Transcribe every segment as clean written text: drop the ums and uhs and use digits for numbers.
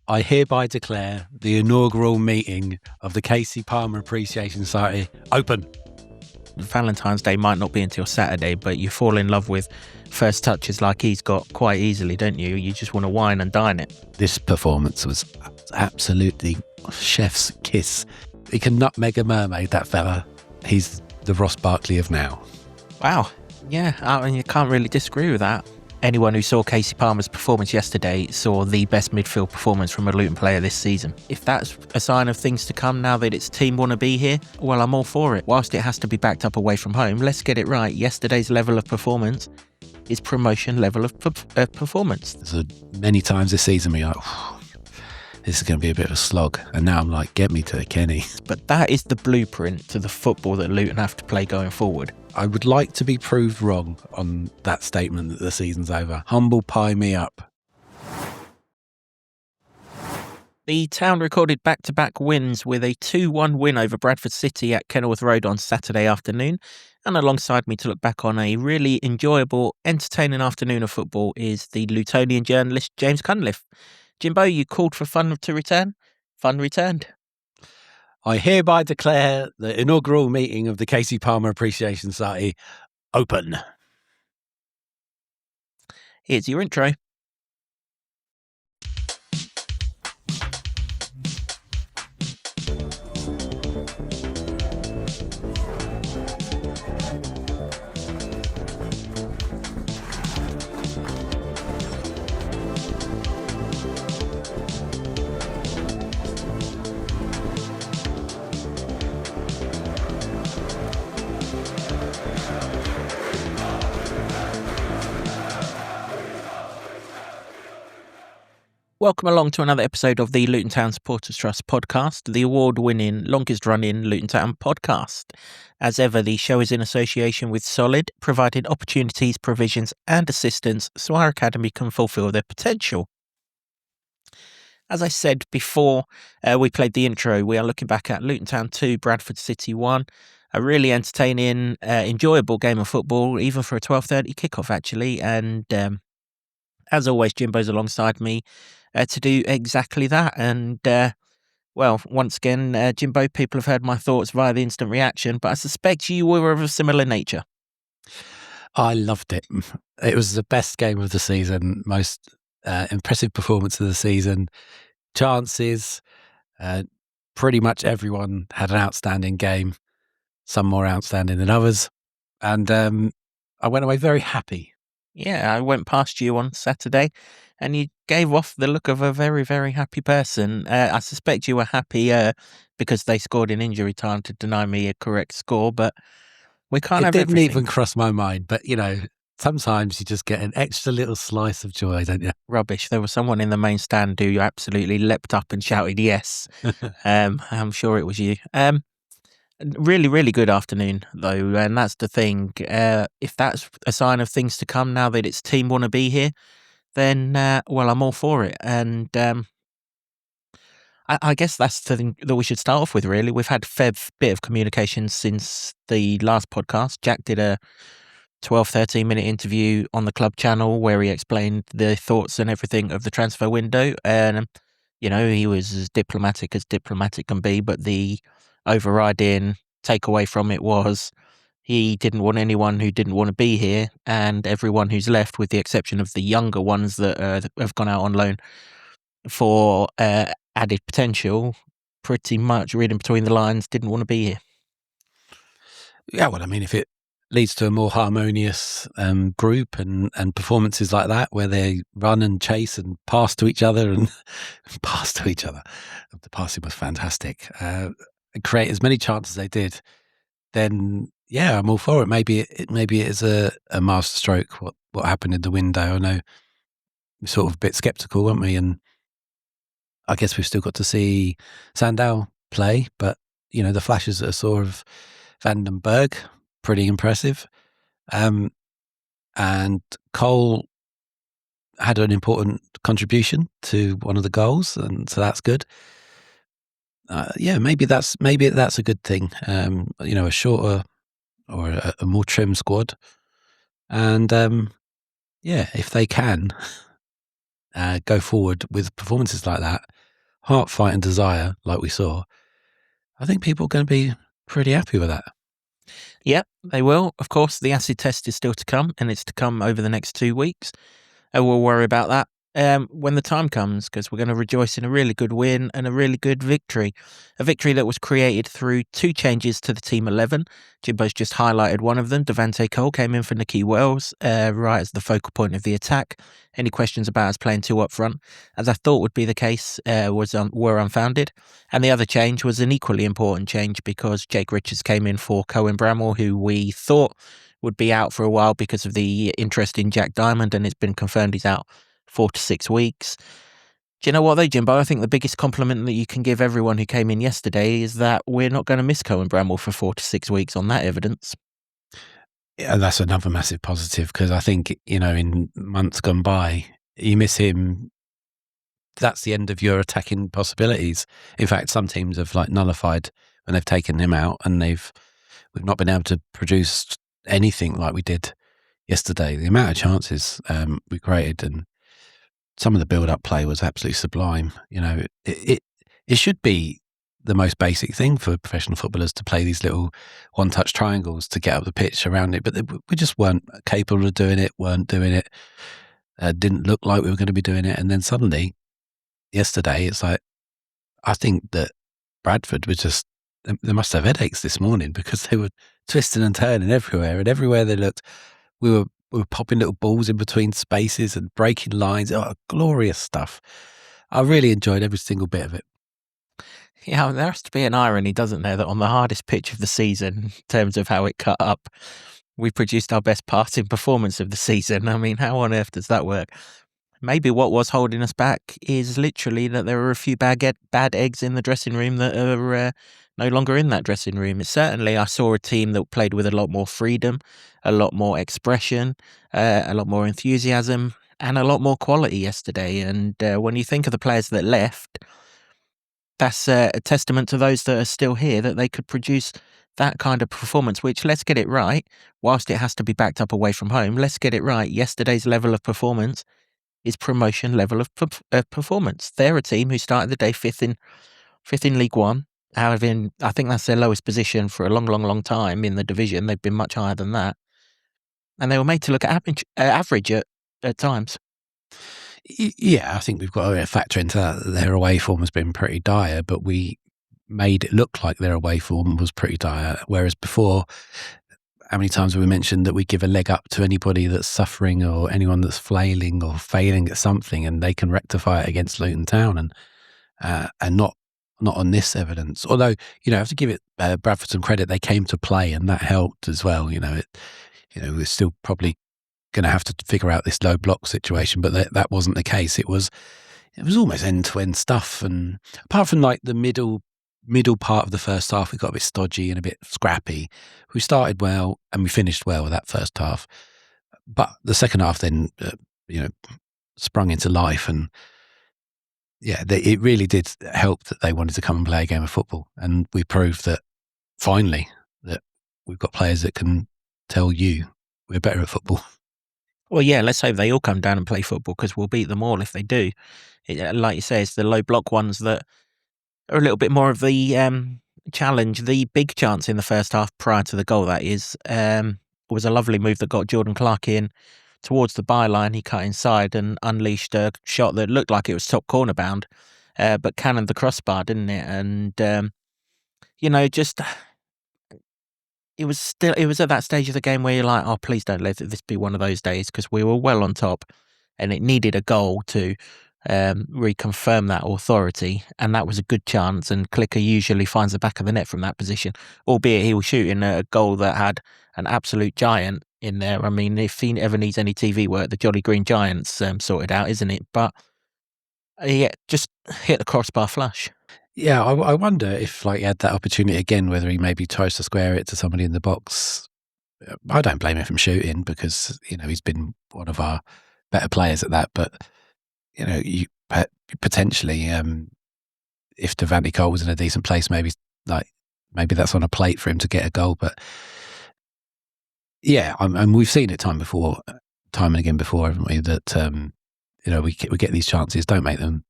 I hereby declare the inaugural meeting of the Casey Palmer Appreciation Society open. Valentine's Day might not be until Saturday, but you fall in love with first touches like he's got quite easily, don't you? You just want to wine and dine it. This performance was absolutely chef's kiss. He can nutmeg a mermaid, that fella. He's the Ross Barkley of now. Wow. Yeah, I mean, you can't really disagree with that. Anyone who saw Casey Palmer's performance yesterday saw the best midfield performance from a Luton player this season. If that's a sign of things to come now that its team want to be here, well, I'm all for it. Whilst it has to be backed up away from home, let's get it right. Yesterday's level of performance is promotion level of performance. So many times this season, we like, this is going to be a bit of a slog. And now I'm like, get me to Kenny. But that is the blueprint to the football that Luton have to play going forward. I would like to be proved wrong on that statement that the season's over. Humble pie me up. The Town recorded back-to-back wins with a 2-1 win over Bradford City at Kenilworth Road on Saturday afternoon. And alongside me to look back on a really enjoyable, entertaining afternoon of football is the Lutonian journalist James Cunliffe. Jimbo, you called for fun to return. Fun returned. I hereby declare the inaugural meeting of the Casey Palmer Appreciation Society open. Here's your intro. Welcome along to another episode of the Luton Town Supporters Trust podcast, the award-winning, longest-running Luton Town podcast. As ever, the show is in association with Solid, providing opportunities, provisions and assistance so our academy can fulfil their potential. As I said before we played the intro, we are looking back at Luton Town 2, Bradford City 1. A really entertaining, enjoyable game of football, even for a 12:30 kickoff, actually. And as always, Jimbo's alongside me to do exactly that. And, well, once again, Jimbo, people have heard my thoughts via the instant reaction, but I suspect you were of a similar nature. I loved it. It was the best game of the season, most impressive performance of the season. Chances, pretty much everyone had an outstanding game, some more outstanding than others. And I went away very happy. Yeah, I went past you on Saturday and you gave off the look of a very, very happy person. I suspect you were happy because they scored in injury time to deny me a correct score, but we can't have everything. It didn't even cross my mind, but, you know, sometimes you just get an extra little slice of joy, don't you? Rubbish. There was someone in the main stand who absolutely leapt up and shouted yes. I'm sure it was you. Really, really good afternoon, though, and that's the thing. If that's a sign of things to come now that its team want to be here, then, well, I'm all for it. And I guess that's the thing that we should start off with, really. We've had a fair bit of communication since the last podcast. Jack did a 12, 13-minute interview on the club channel where he explained the thoughts and everything of the transfer window. And, you know, he was as diplomatic can be, but the overriding takeaway from it was he didn't want anyone who didn't want to be here, and everyone who's left, with the exception of the younger ones that have gone out on loan for added potential, pretty much reading between the lines, didn't want to be here. Yeah, well, I mean, if it leads to a more harmonious group and performances like that, where they run and chase and pass to each other and pass to each other, the passing was fantastic. Create as many chances as they did, then yeah, I'm all for it. Maybe it is a masterstroke what happened in the window. I know we're sort of a bit sceptical, weren't we? And I guess we've still got to see Standout play, but you know, the flashes that I saw of Vandenberg, pretty impressive. And Cole had an important contribution to one of the goals, and so that's good. Yeah, maybe that's a good thing. You know, a shorter or a more trim squad, and yeah, if they can go forward with performances like that, heart, fight and desire like we saw, I think people are going to be pretty happy with that. Yep, they will. Of course, the acid test is still to come, and it's to come over the next 2 weeks. And we'll worry about that when the time comes, because we're going to rejoice in a really good win and a really good victory. A victory that was created through 2 changes to the team 11. Jimbo's just highlighted one of them. Devante Cole came in for Nicky Wells, right as the focal point of the attack. Any questions about us playing 2 up front, as I thought would be the case, were unfounded. And the other change was an equally important change, because Jake Richards came in for Cohen Bramwell, who we thought would be out for a while because of the interest in Jack Diamond, and it's been confirmed he's out 4 to 6 weeks. Do you know what though, Jimbo? I think the biggest compliment that you can give everyone who came in yesterday is that we're not going to miss Cohen Bramwell for 4 to 6 weeks on that evidence. Yeah, that's another massive positive, because I think, in months gone by, you miss him, that's the end of your attacking possibilities. In fact, some teams have nullified when they've taken him out, and we've not been able to produce anything like we did yesterday. The amount of chances we created, and some of the build-up play was absolutely sublime. It should be the most basic thing for professional footballers to play these little one-touch triangles to get up the pitch around it, but we just weren't capable of doing it. Didn't look like we were going to be doing it, and then suddenly yesterday, it's like, I think that Bradford was just, they must have headaches this morning, because they were twisting and turning everywhere, and everywhere they looked, we were popping little balls in between spaces and breaking lines. Oh, glorious stuff. I really enjoyed every single bit of it. Yeah, there has to be an irony, doesn't there, that on the hardest pitch of the season, in terms of how it cut up, we produced our best passing performance of the season. I mean, how on earth does that work? Maybe what was holding us back is literally that there were a few bad eggs in the dressing room that are no longer in that dressing room. Certainly, I saw a team that played with a lot more freedom, a lot more expression, a lot more enthusiasm, and a lot more quality yesterday. And when you think of the players that left, that's a testament to those that are still here, that they could produce that kind of performance, which, let's get it right, whilst it has to be backed up away from home, let's get it right. Yesterday's level of performance is promotion level of performance. They're a team who started the day fifth in League One. Having, I think that's their lowest position for a long time in the division. They've been much higher than that, and they were made to look average at times. Yeah, I think we've got to factor into that their away form has been pretty dire, but we made it look like their away form was pretty dire. Whereas before, how many times have we mentioned that we give a leg up to anybody that's suffering or anyone that's flailing or failing at something, and they can rectify it against Luton Town, and not on this evidence. Although, I have to give it Bradford some credit; they came to play, and that helped as well. We're still probably going to have to figure out this low block situation, but that wasn't the case. It was almost end to end stuff, and apart from the middle part of the first half, we got a bit stodgy and a bit scrappy. We started well and we finished well with that first half, but the second half then sprung into life, and it really did help that they wanted to come and play a game of football, and we proved that finally that we've got players that can tell you we're better at football. Well, yeah, let's hope they all come down and play football, because we'll beat them all if they do. Like you say, it's the low block ones that are a little bit more of the challenge. The big chance in the first half prior to the goal, that is, was a lovely move that got Jordan Clark in towards the byline. He cut inside and unleashed a shot that looked like it was top corner bound, but cannoned the crossbar, didn't it? And, just... It was at that stage of the game where you're like, oh, please don't let this be one of those days, because we were well on top and it needed a goal to reconfirm that authority. And that was a good chance. And Clicker usually finds the back of the net from that position, albeit he was shooting a goal that had an absolute giant in there. I mean, if he ever needs any TV work, the Jolly Green Giants sorted out, isn't it? But just hit the crossbar flush. Yeah, I wonder if he had that opportunity again, whether he maybe tries to square it to somebody in the box. I don't blame him from shooting, because he's been one of our better players at that. But you potentially, if Devante Cole was in a decent place, maybe that's on a plate for him to get a goal. But yeah, and we've seen it time and again before, haven't we? That we get these chances, don't make them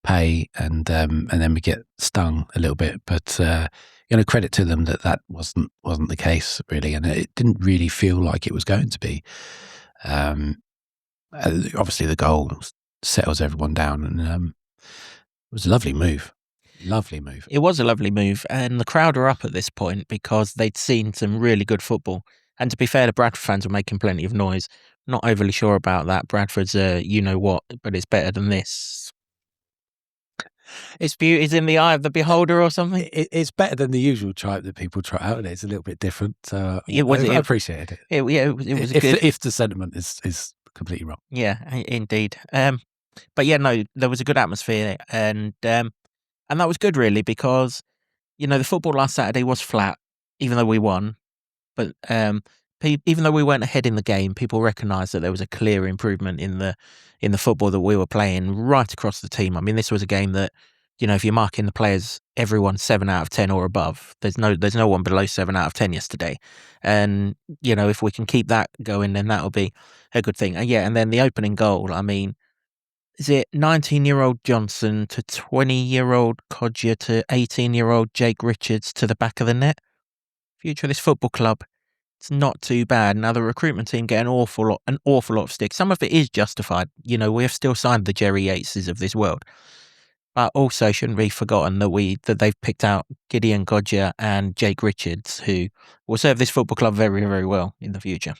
pay, and then we get stung a little bit. But credit to them that wasn't the case really, and it didn't really feel like it was going to be. Obviously, the goal settles everyone down, and it was a lovely move. Lovely move. It was a lovely move, and the crowd are up at this point because they'd seen some really good football. And to be fair, the Bradford fans were making plenty of noise. Not overly sure about that. Bradford's you know what, but it's better than this. Its beauty's in the eye of the beholder, or something. It's better than the usual tripe that people try out, and it's a little bit different. So I appreciated it. It was if, good. If the sentiment is completely wrong. Yeah, indeed. But yeah, no, there was a good atmosphere, and that was good really, because the football last Saturday was flat, even though we won. But even though we weren't ahead in the game, people recognised that there was a clear improvement in the football that we were playing right across the team. I mean, this was a game that, if you're marking the players, everyone 7 out of 10 or above. There's no one below 7 out of 10 yesterday, and if we can keep that going, then that'll be a good thing. And then the opening goal. I mean, is it 19-year-old Johnson to 20-year-old Codger to 18-year-old Jake Richards to the back of the net? Future of this football club, it's not too bad. Now the recruitment team get an awful lot of stick. Some of it is justified. We have still signed the Jerry Yateses of this world, but also shouldn't be forgotten that they've picked out Gideon Codger and Jake Richards, who will serve this football club very, very well in the future.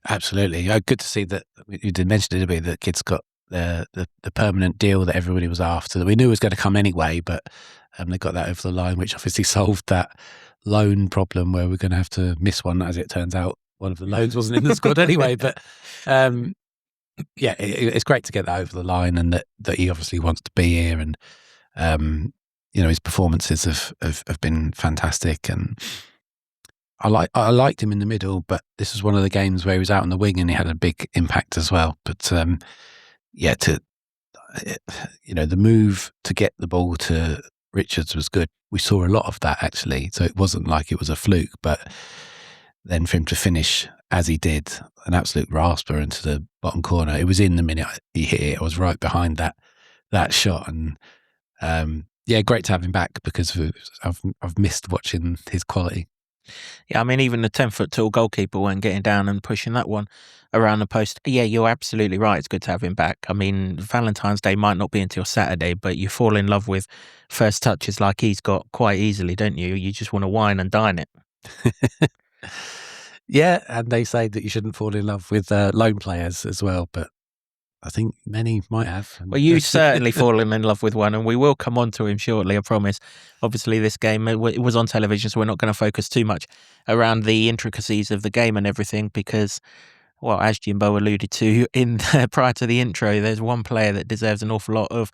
Absolutely, good to see that. You did mention it a bit, that kids got the permanent deal that everybody was after, that we knew was going to come anyway, but they got that over the line, which obviously solved that loan problem where we're going to have to miss one. As it turns out, one of the loans wasn't in the squad anyway. But it's great to get that over the line, and that he obviously wants to be here, and his performances have been fantastic, and I liked him in the middle, but this was one of the games where he was out on the wing and he had a big impact as well. But the move to get the ball to Richards was good. We saw a lot of that actually, so it wasn't like it was a fluke. But then for him to finish as he did, an absolute rasper into the bottom corner. It was in the minute he hit it. I was right behind that shot, and great to have him back, because I've missed watching his quality. Yeah, I mean, even the 10-foot tall goalkeeper weren't getting down and pushing that one around the post. Yeah, you're absolutely right. It's good to have him back. I mean, Valentine's Day might not be until Saturday, but you fall in love with first touches like he's got quite easily, don't you? You just want to wine and dine it. Yeah, and they say that you shouldn't fall in love with loan players as well, but I think many might have. Well, you certainly fallen in love with one, and we will come on to him shortly, I promise. Obviously, this game, it was on television, so we're not going to focus too much around the intricacies of the game and everything, because, well, as Jimbo alluded to prior to the intro, there's one player that deserves an awful lot of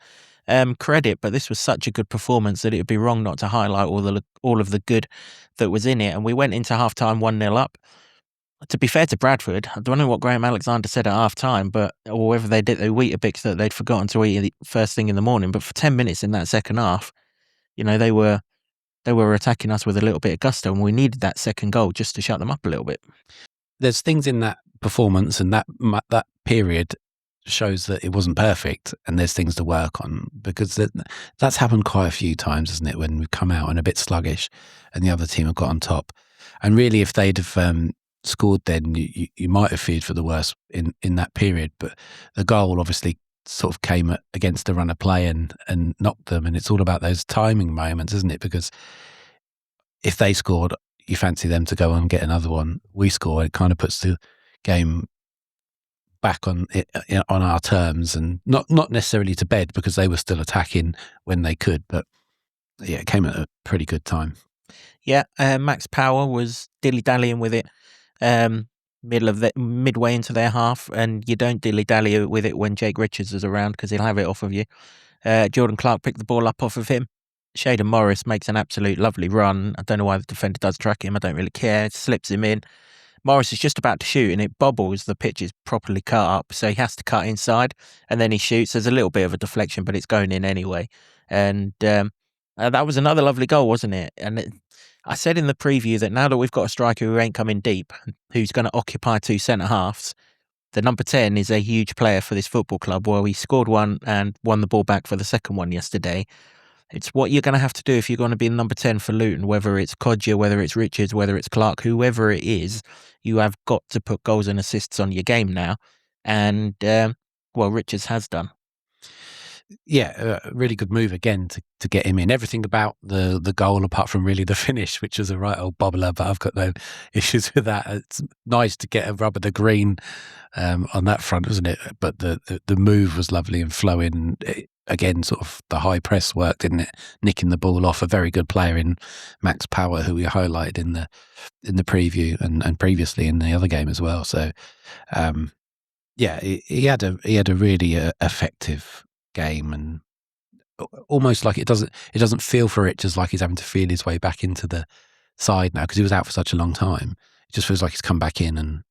credit, but this was such a good performance that it would be wrong not to highlight all of the good that was in it. And we went into half-time 1-0 up. To be fair to Bradford, I don't know what Graham Alexander said at half-time, or whether they did the Weetabix that they'd forgotten to eat the first thing in the morning, but for 10 minutes in that second half, they were attacking us with a little bit of gusto, and we needed that second goal just to shut them up a little bit. There's things in that performance, and that period shows that it wasn't perfect, and there's things to work on, because that's happened quite a few times, hasn't it, when we've come out and a bit sluggish and the other team have got on top. And really, if they'd have scored, then you might have feared for the worst in that period. But the goal obviously sort of came against the run of play and knocked them, and it's all about those timing moments, isn't it? Because if they scored, you fancy them to go and get another one. We score, it kind of puts the game back on our terms, and not necessarily to bed, because they were still attacking when they could. But yeah, it came at a pretty good time. Yeah, Max Power was dilly-dallying with it midway into their half, and you don't dilly-dally with it when Jake Richards is around, because he'll have it off of you. Jordan Clark picked the ball up off of him. Shaden Morris makes an absolute lovely run. I don't know why the defender does track him. I don't really care. Slips him in. Morris is just about to shoot, and it bobbles. The pitch is properly cut up, so he has to cut inside, and then he shoots. There's a little bit of a deflection, but it's going in anyway. And that was another lovely goal, wasn't it? And I said in the preview that now that we've got a striker who ain't coming deep, who's going to occupy two centre halves, the number 10 is a huge player for this football club. Well, he scored one and won the ball back for the second one yesterday. It's what you're going to have to do if you're going to be the number 10 for Luton, whether it's Codger, whether it's Richards, whether it's Clark, whoever it is, you have got to put goals and assists on your game now. And, Richards has done. Yeah, a really good move again to get him in. Everything about the goal, apart from really the finish, which was a right old bobbler, but I've got no issues with that. It's nice to get a rub of the green on that front, wasn't it? But the move was lovely and flowing. Again, sort of the high press work, didn't it? Nicking the ball off a very good player in Max Power, who we highlighted in the preview and previously in the other game as well. So, yeah, he had a really effective game, and almost like it doesn't feel for Richards like he's having to feel his way back into the side now, because he was out for such a long time. It just feels like he's come back in and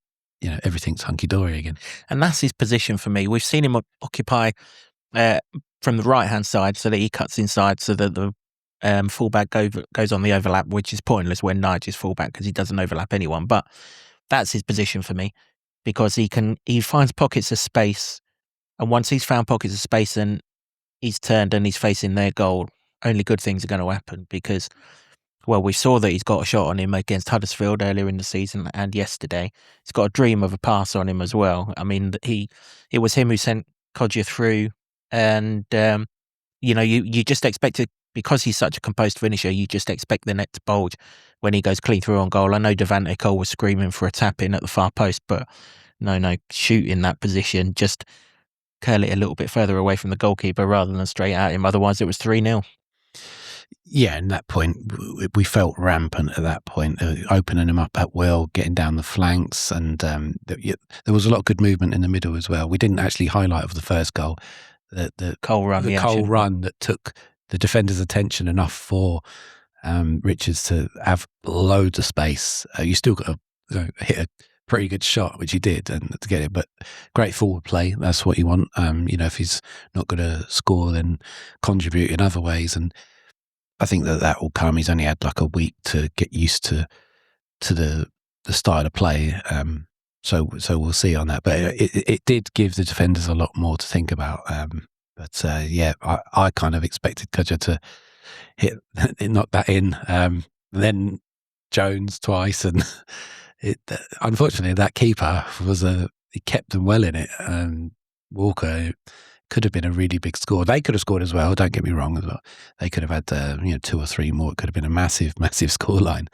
everything's hunky-dory again. And that's his position for me. We've seen him occupy from the right hand side, so that he cuts inside, so that the fullback goes on the overlap, which is pointless when Nige is fullback because he doesn't overlap anyone. But that's his position for me, because he finds pockets of space. And once he's found pockets of space and he's turned and he's facing their goal, only good things are going to happen, because, well, we saw that he's got a shot on him against Huddersfield earlier in the season and yesterday. He's got a dream of a pass on him as well. I mean, it was him who sent Codger through, and, you just expect it, because he's such a composed finisher, you just expect the net to bulge when he goes clean through on goal. I know Devante Cole was screaming for a tap in at the far post, but no, shoot in that position, just curl it a little bit further away from the goalkeeper rather than straight at him. Otherwise, it was 3-0. Yeah, and that point, we felt rampant at that point, opening him up at will, getting down the flanks, and there was a lot of good movement in the middle as well. We didn't actually highlight of the first goal, the Cole run, the Cole run that took the defender's attention enough for Richards to have loads of space. You still got to hit a pretty good shot, which he did, and to get it. But great forward play, that's what you want. If he's not going to score, then contribute in other ways. And I think that will come. He's only had like a week to get used to the style of play. So we'll see on that. But it did give the defenders a lot more to think about. I kind of expected Cudger to knock that in. Then Jones twice, and unfortunately that keeper he kept them well in it. Walker could have been a really big score. They could have scored as well. Don't get me wrong as well. They could have had 2 or 3 more. It could have been a massive scoreline.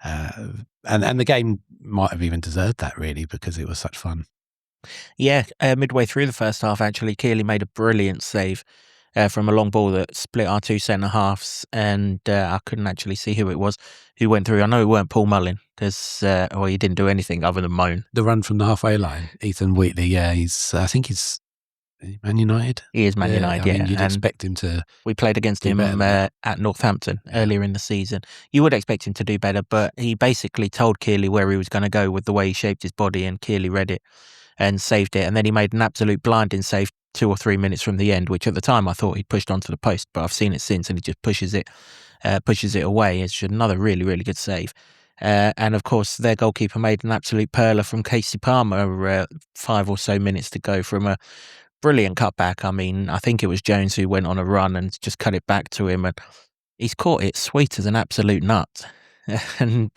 And the game might have even deserved that, really, because it was such fun. Yeah, midway through the first half, actually, Keeley made a brilliant save from a long ball that split our 2 centre-halves, and I couldn't actually see who it was who went through. I know it weren't Paul Mullin, because he didn't do anything other than moan. The run from the halfway line, Ethan Wheatley, yeah, I think he's Man United. He is Man United, yeah. I mean, you'd expect him to. We played against him at Northampton earlier in the season. You would expect him to do better, but he basically told Keeley where he was going to go with the way he shaped his body, and Keeley read it and saved it. And then he made an absolute blinding save 2 or 3 minutes from the end, which at the time I thought he'd pushed onto the post, but I've seen it since, and he just pushes it away. It's another really, really good save. And of course, their goalkeeper made an absolute perler from Casey Palmer 5 or so minutes to go from a brilliant cutback. I mean, I think it was Jones who went on a run and just cut it back to him, and he's caught it sweet as an absolute nut. And,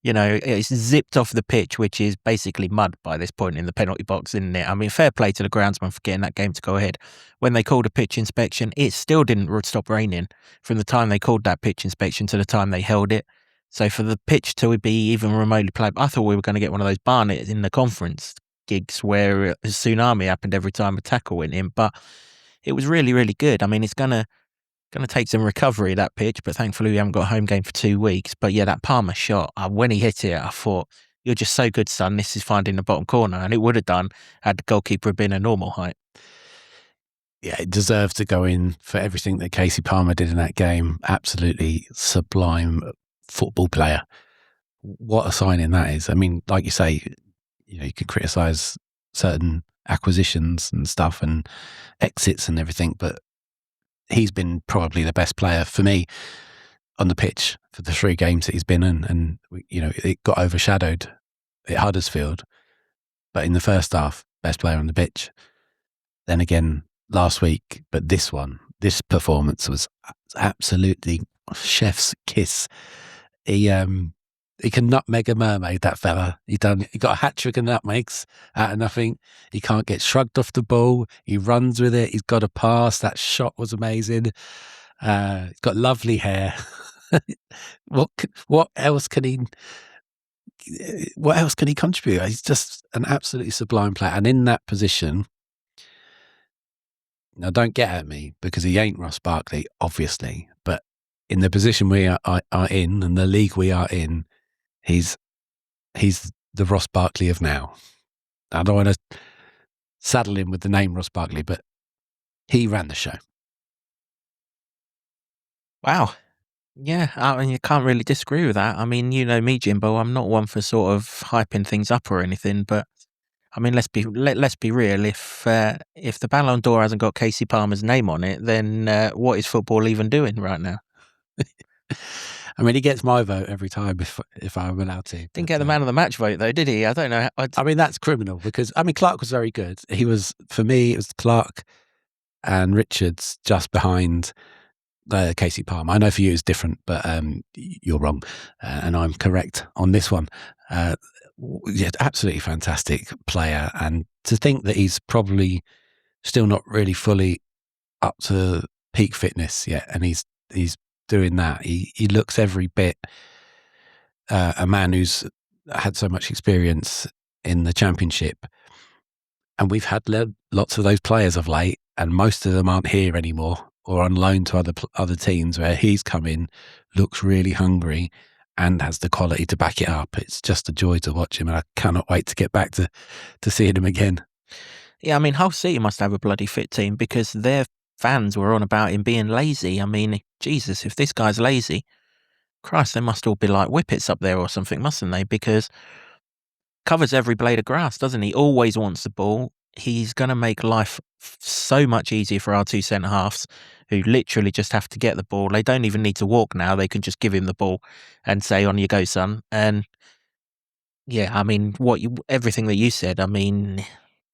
it's zipped off the pitch, which is basically mud by this point in the penalty box, isn't it? I mean, fair play to the groundsman for getting that game to go ahead. When they called a pitch inspection, it still didn't stop raining from the time they called that pitch inspection to the time they held it. So for the pitch to be even remotely played, I thought we were going to get one of those Barnet in the conference gigs where a tsunami happened every time a tackle went in, but it was really, really good. I mean, it's going to take some recovery, that pitch, but thankfully we haven't got a home game for 2 weeks. But yeah, that Palmer shot, when he hit it, I thought, you're just so good, son. This is finding the bottom corner, and it would have done had the goalkeeper been a normal height. Yeah, it deserved to go in for everything that Casey Palmer did in that game. Absolutely sublime football player. What a signing that is. I mean, like you say, you can criticise certain acquisitions and stuff and exits and everything, but he's been probably the best player for me on the pitch for the 3 games that he's been in. And, it got overshadowed at Huddersfield, but in the first half, best player on the pitch. Then again last week, but this performance was absolutely chef's kiss. He can nutmeg a mermaid, that fella. He got a hat-trick of nutmegs out of nothing. He can't get shrugged off the ball. He runs with it. He's got a pass. That shot was amazing. He's got lovely hair. What else can he contribute? He's just an absolutely sublime player. And in that position, now don't get at me because he ain't Ross Barkley, obviously, but in the position we are in and the league we are in, he's the Ross Barkley of now. I don't want to saddle him with the name Ross Barkley, but he ran the show. Wow. Yeah, I mean, you can't really disagree with that. I mean, you know me, Jimbo, I'm not one for sort of hyping things up or anything, but I mean, let's be real. If the Ballon d'Or hasn't got Casey Palmer's name on it, then what is football even doing right now? I mean, he gets my vote every time if I'm allowed to. Didn't get the man of the match vote though, did he? I don't know. I mean, that's criminal because Clark was very good. He was, for me, it was Clark and Richards just behind Casey Palmer. I know for you it's different, but you're wrong, and I'm correct on this one. Yeah, absolutely fantastic player, and to think that he's probably still not really fully up to peak fitness yet, and he's doing that. He looks every bit a man who's had so much experience in the Championship, and we've had lots of those players of late, and most of them aren't here anymore or on loan to other teams, where he's come in, looks really hungry and has the quality to back it up. It's just a joy to watch him, and I cannot wait to get back to seeing him again. Yeah, I mean, Hull City must have a bloody fit team because their fans were on about him being lazy. I mean, Jesus, if this guy's lazy, Christ, they must all be like whippets up there or something, mustn't they? Because covers every blade of grass, doesn't he? Always wants the ball. He's going to make life so much easier for our two centre-halves who literally just have to get the ball. They don't even need to walk now. They can just give him the ball and say, on you go, son. And yeah, I mean, everything that you said, I mean,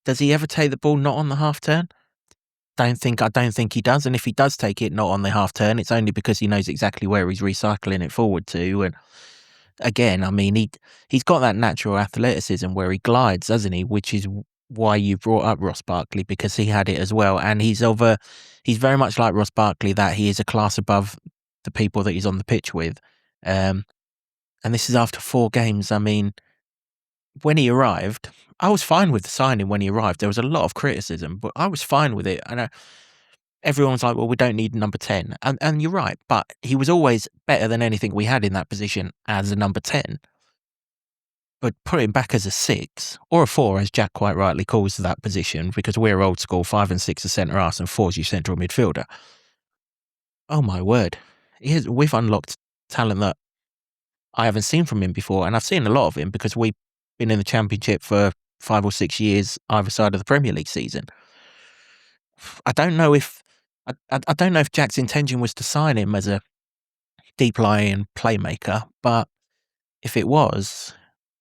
does he ever take the ball not on the half turn? I don't think he does. And if he does take it not on the half turn, it's only because he knows exactly where he's recycling it forward to. And again, I mean, he's got that natural athleticism where he glides, doesn't he? Which is why you brought up Ross Barkley, because he had it as well. And he's very much like Ross Barkley, that he is a class above the people that he's on the pitch with. And this is after 4 games. I mean, when he arrived, I was fine with the signing when he arrived. There was a lot of criticism, but I was fine with it. And everyone was like, well, we don't need number 10. And you're right, but he was always better than anything we had in that position as a number 10. But put him back as a 6 or a 4, as Jack quite rightly calls that position, because we're old school, 5 and 6 are centre-halves and 4's your central midfielder. Oh my word. We've unlocked talent that I haven't seen from him before, and I've seen a lot of him because we've been in the Championship for 5 or 6 years either side of the Premier League season. I don't know if Jack's intention was to sign him as a deep-lying playmaker, but if it was,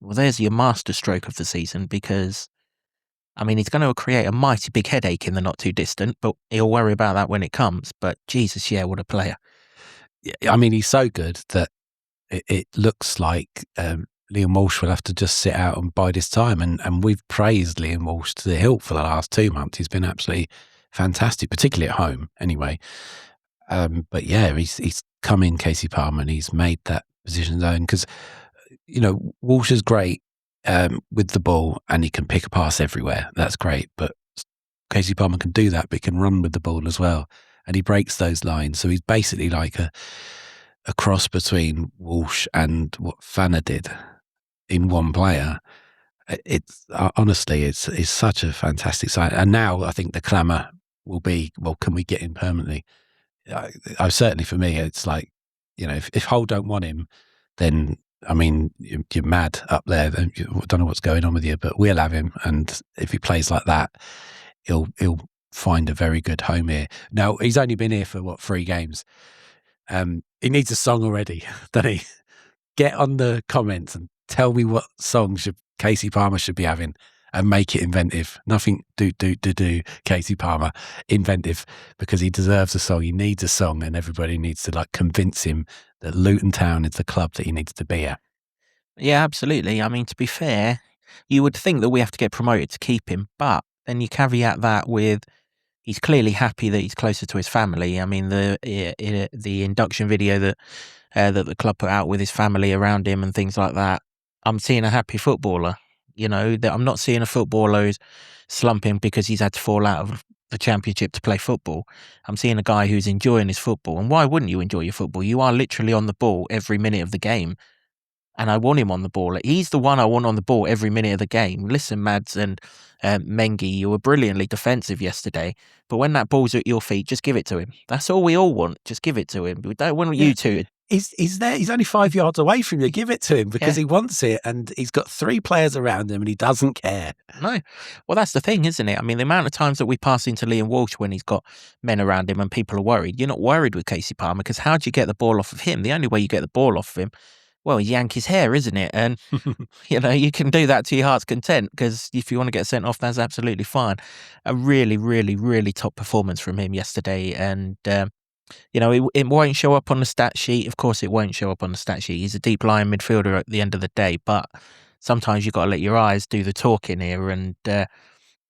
well, there's your masterstroke of the season, because, I mean, he's going to create a mighty big headache in the not too distant, but he'll worry about that when it comes. But Jesus, yeah, what a player. I mean, he's so good that it looks like Liam Walsh will have to just sit out and bide his time. And we've praised Liam Walsh to the hilt for the last 2 months. He's been absolutely fantastic, particularly at home anyway. But yeah, he's come in, Casey Palmer, and he's made that position his own, because, you know, Walsh is great with the ball and he can pick a pass everywhere. That's great. But Casey Palmer can do that, but he can run with the ball as well. And he breaks those lines. So he's basically like a cross between Walsh and what Fanner did in one player. It's honestly, it's such a fantastic sign. And now I think the clamour will be, well, can we get him permanently? I certainly, for me, it's like, you know, if Hull don't want him, then, I mean, you're mad up there. I don't know what's going on with you, but we'll have him. And if he plays like that, he'll find a very good home here. Now, he's only been here for 3 games. He needs a song already, doesn't he? Get on the comments and tell me what song Casey Palmer should be having. and make it inventive. Nothing do Casey Palmer, inventive, because he deserves a song. He needs a song, and everybody needs to convince him that Luton Town is the club that he needs to be at. Yeah, absolutely. I mean, to be fair, you would think that we have to get promoted to keep him, but then you caveat that with he's clearly happy that he's closer to his family. I mean, the induction video that the club put out with his family around him and things like that, I'm seeing a happy footballer. That I'm not seeing a footballer who's slumping because he's had to fall out of the Championship to play football. I'm seeing a guy who's enjoying his football. And why wouldn't you enjoy your football? You are literally on the ball every minute of the game. And I want him on the ball. He's the one I want on the ball every minute of the game. Listen, Mads and Mengi, you were brilliantly defensive yesterday. But when that ball's at your feet, just give it to him. That's all we all want. Just give it to him. We don't want you to. He's there. He's only 5 yards away from you. Give it to him because he wants it, and he's got 3 players around him, and he doesn't care. No. Well, that's the thing, isn't it? I mean, the amount of times that we pass into Liam Walsh when he's got men around him and people are worried. You're not worried with Casey Palmer because how do you get the ball off of him? The only way you get the ball off of him, well, is yank his hair, isn't it? And, you can do that to your heart's content because if you want to get sent off, that's absolutely fine. A really, really, really top performance from him yesterday. And, it won't show up on the stat sheet. Of course, it won't show up on the stat sheet. He's a deep lying midfielder at the end of the day, but sometimes you've got to let your eyes do the talking here. And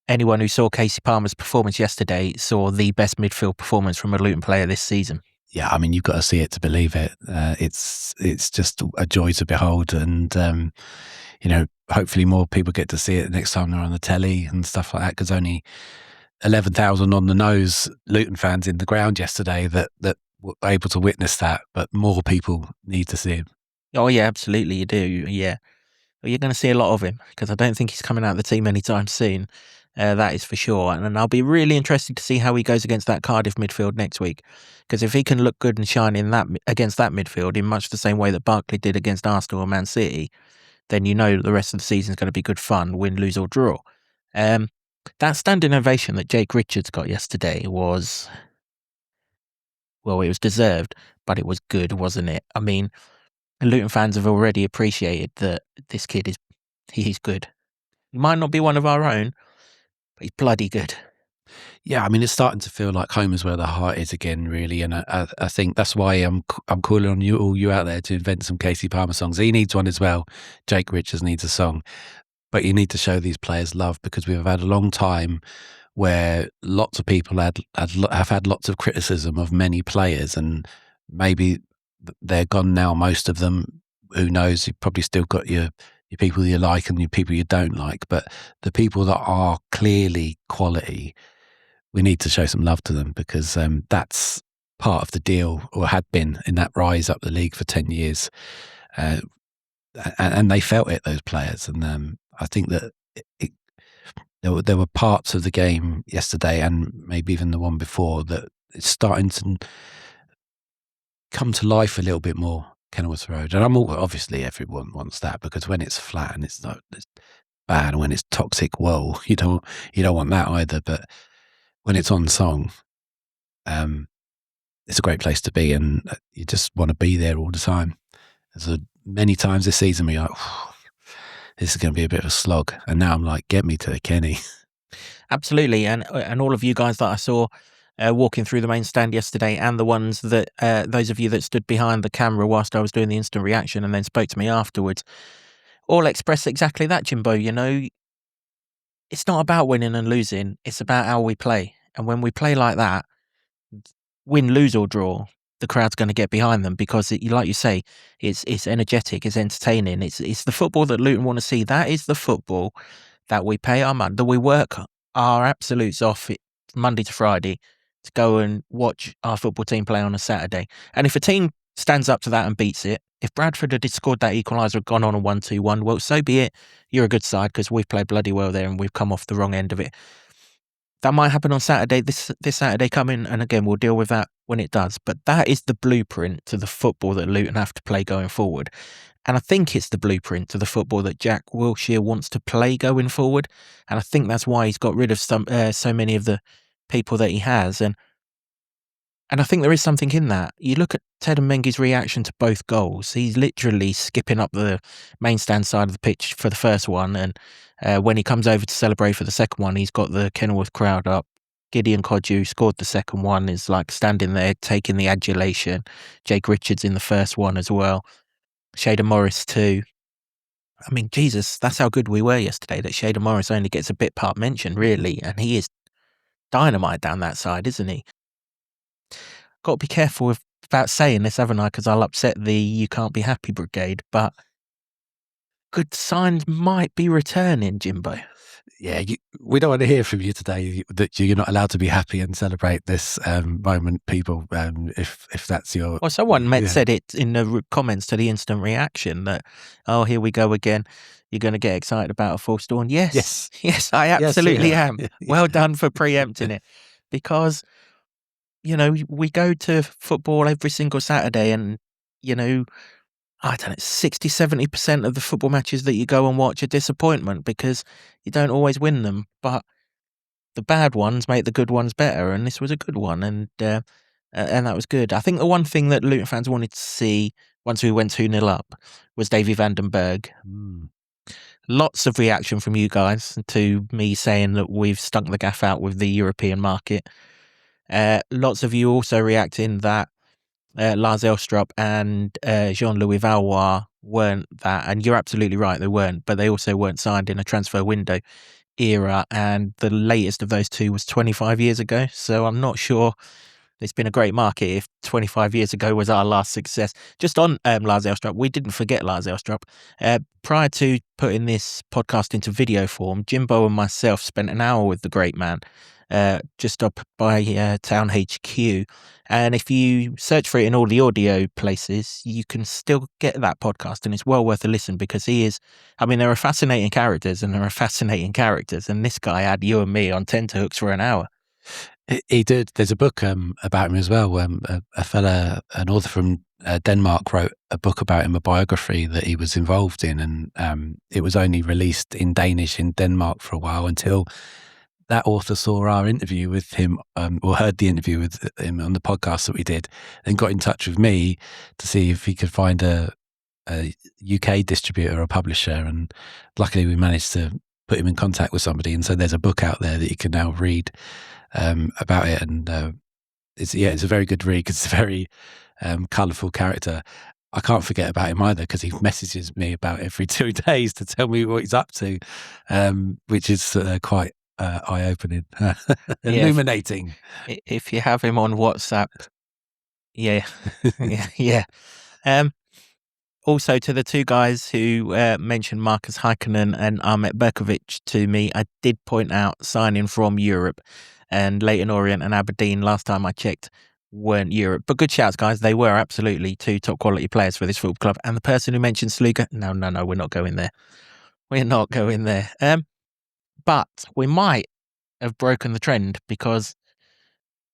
anyone who saw Casey Palmer's performance yesterday saw the best midfield performance from a Luton player this season. Yeah, I mean, you've got to see it to believe it. It's just a joy to behold, and hopefully more people get to see it next time they're on the telly and stuff like that. Because only 11,000 on the nose Luton fans in the ground yesterday that were able to witness that, but more people need to see him. Oh yeah, absolutely, you do. Yeah, well, you're going to see a lot of him because I don't think he's coming out of the team anytime soon. That is for sure. And I'll be really interested to see how he goes against that Cardiff midfield next week. Because if he can look good and shine against that midfield in much the same way that Barkley did against Arsenal or Man City, then the rest of the season is going to be good fun, win, lose or draw. That standing ovation that Jake Richards got yesterday was, well, it was deserved, but it was good, wasn't it? I mean, Luton fans have already appreciated that this kid he's good. He might not be one of our own, but he's bloody good. Yeah, I mean, it's starting to feel like home is where the heart is again, really. And I think that's why I'm calling on you out there to invent some Casey Palmer songs. He needs one as well. Jake Richards needs a song. But you need to show these players love because we've had a long time where lots of people have had lots of criticism of many players, and maybe they're gone now, most of them. Who knows? You've probably still got your people you like and your people you don't like, but the people that are clearly quality, we need to show some love to them because that's part of the deal, or had been, in that rise up the league for 10 years. And they felt it, those players. And I think that there were parts of the game yesterday, and maybe even the one before, that it's starting to come to life a little bit more. Kenilworth Road, and obviously everyone wants that because when it's flat and it's bad, and when it's toxic, well, you don't want that either. But when it's on song, it's a great place to be, and you just want to be there all the time. There's many times this season we're like, this is going to be a bit of a slog, and now I'm like, get me to the Kenny. Absolutely, and all of you guys that I saw walking through the main stand yesterday, and the ones that those of you that stood behind the camera whilst I was doing the instant reaction and then spoke to me afterwards, all express exactly that, Jimbo. It's not about winning and losing, it's about how we play. And when we play like that, win, lose or draw, the crowd's going to get behind them because, like you say, it's energetic, it's entertaining, it's the football that Luton want to see. That is the football that we pay our money, that we work our absolutes off Monday to Friday to go and watch our football team play on a Saturday. And if a team stands up to that and beats it, if Bradford had scored that equaliser, gone on a 1-2-1, well, so be it. You're a good side because we've played bloody well there and we've come off the wrong end of it. That might happen on Saturday, this Saturday coming, and again, we'll deal with that when it does. But that is the blueprint to the football that Luton have to play going forward. And I think it's the blueprint to the football that Jack Wilshere wants to play going forward. And I think that's why he's got rid of so many of the people that he has. And And I think there is something in that. You look at Ted Mengi's reaction to both goals. He's literally skipping up the main stand side of the pitch for the first one. And when he comes over to celebrate for the second one, he's got the Kenilworth crowd up. Gideon Kodju scored the second one, is like standing there taking the adulation. Jake Richards in the first one as well. Shader Morris too. I mean, Jesus, that's how good we were yesterday, that Shader Morris only gets a bit part mention, really. And he is dynamite down that side, isn't he? Got to be careful about saying this, haven't I? Because I'll upset the You Can't Be Happy brigade. But good signs might be returning, Jimbo. Yeah, we don't want to hear from you today that you're not allowed to be happy and celebrate this moment, people. If that's your... Well, someone said it in the comments to the instant reaction that, oh, here we go again. You're going to get excited about a false dawn. Yes, I absolutely am. Well done for preempting it. Because, you know, we go to football every single Saturday and, you know, I don't know, 60, 70% of the football matches that you go and watch are disappointment because you don't always win them. But the bad ones make the good ones better, and this was a good one, and that was good. I think the one thing that Luton fans wanted to see once we went 2-0 up was Davy van den Berg. Lots of reaction from you guys to me saying that we've stunk the gaff out with the European market. Lots of you also reacting that Lars Elstrup and Jean-Louis Valois weren't that, and you're absolutely right, they weren't, but they also weren't signed in a transfer window era, and the latest of those two was 25 years ago, so I'm not sure it's been a great market if 25 years ago was our last success. Just on Lars Elstrup, we didn't forget Lars Elstrup. Prior to putting this podcast into video form, Jimbo and myself spent an hour with the great man just up by Town HQ. And if you search for it in all the audio places, you can still get that podcast, and it's well worth a listen because he is, I mean, there are fascinating characters and there are fascinating characters, and this guy had you and me on tenterhooks for an hour. He did. There's a book about him as well. A fella, an author from Denmark, wrote a book about him, a biography that he was involved in, and it was only released in Danish in Denmark for a while until that author saw our interview with him, or heard the interview with him on the podcast that we did, and got in touch with me to see if he could find a UK distributor or publisher. And luckily we managed to put him in contact with somebody. And so there's a book out there that you can now read about it. And it's a very good read because it's a very colourful character. I can't forget about him either because he messages me about every 2 days to tell me what he's up to, which is quite eye-opening, illuminating. If you have him on WhatsApp, yeah. Also, to the two guys who mentioned Marcus Heikkinen and Ahmet Berkovic to me, I did point out signing from Europe, and Leyton Orient and Aberdeen, last time I checked, weren't Europe. But good shouts, guys. They were absolutely 2 top quality players for this football club. And the person who mentioned Sluga, no, we're not going there. We're not going there. But we might have broken the trend because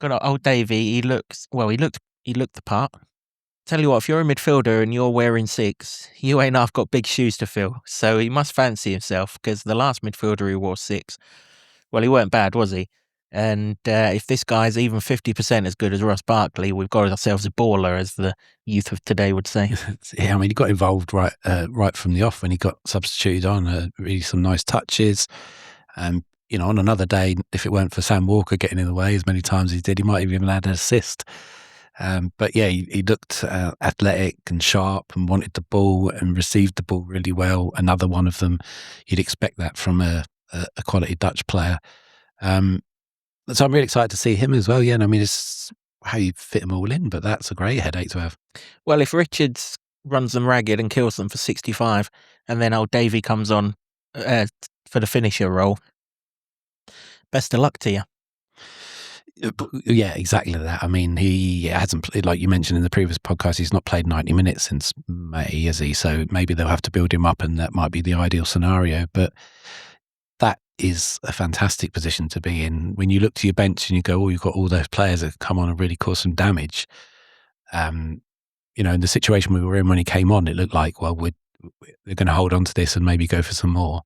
good old Davey, he looked the part. Tell you what, if you're a midfielder and you're wearing 6, you ain't half got big shoes to fill. So he must fancy himself because the last midfielder who wore 6, well, he weren't bad, was he? And if this guy's even 50% as good as Ross Barkley, we've got ourselves a baller, as the youth of today would say. Yeah, I mean, he got involved right from the off when he got substituted on. Really some nice touches. You know, on another day, if it weren't for Sam Walker getting in the way as many times as he did, he might have even had an assist. But yeah, he looked athletic and sharp and wanted the ball and received the ball really well. Another one of them, you'd expect that from a quality Dutch player. So I'm really excited to see him as well. Yeah, and I mean, it's how you fit them all in, but that's a great headache to have. Well, if Richards runs them ragged and kills them for 65, and then old Davey comes on for the finisher role, best of luck to you. Yeah, exactly that. I mean, he hasn't played, like you mentioned in the previous podcast, he's not played 90 minutes since May, has he? So maybe they'll have to build him up, and that might be the ideal scenario. But that is a fantastic position to be in. When you look to your bench and you go, oh, you've got all those players that come on and really cause some damage. You know, in the situation we were in when he came on, it looked like, well, they're going to hold on to this and maybe go for some more.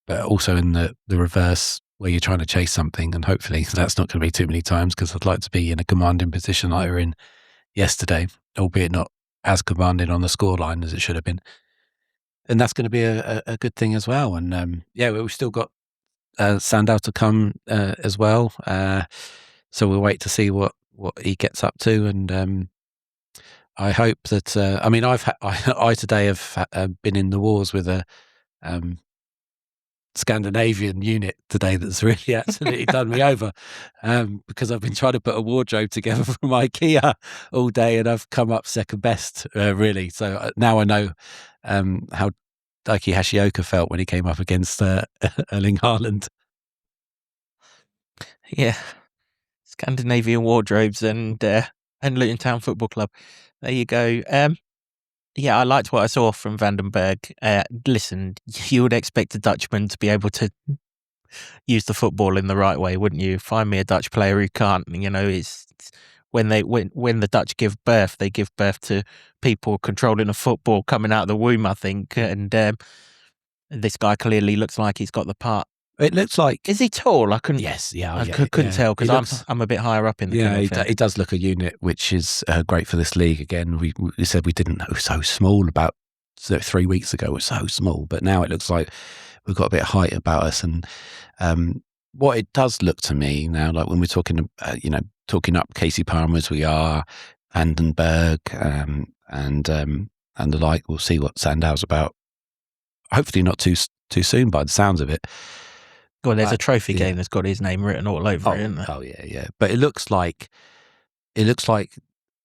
But also in the reverse, where you're trying to chase something, and hopefully that's not going to be too many times, because I'd like to be in a commanding position like we were in yesterday, albeit not as commanding on the scoreline as it should have been. And that's going to be a good thing as well. And we've still got standout to come as well. So we'll wait to see what he gets up to. And I hope that I today have been in the wars with a Scandinavian unit today that's really absolutely done me over, because I've been trying to put a wardrobe together from IKEA all day, and I've come up second best, really. So now I know how Daiki Hashioka felt when he came up against Erling Haaland. Yeah, Scandinavian wardrobes and Luton Town Football Club. There you go. Yeah, I liked what I saw from Vandenberg. Listen, you would expect a Dutchman to be able to use the football in the right way, wouldn't you? Find me a Dutch player who can't. It's when the Dutch give birth, they give birth to people controlling a football coming out of the womb, I think. And this guy clearly looks like he's got the part. It looks like. Is he tall? I couldn't. Yes, yeah, I couldn't tell, because I'm a bit higher up in the. Yeah, he does look a unit, which is great for this league. Again, we said we didn't know it was so small about 3 weeks ago. It was so small, but now it looks like we've got a bit of height about us. And what it does look to me now, like when we're talking, talking up Casey Palmer as we are, Vandenberg, and the like. We'll see what Sandow's about. Hopefully, not too soon by the sounds of it. Well, there's a trophy game that's got his name written all over it, isn't there? Oh yeah. But it looks like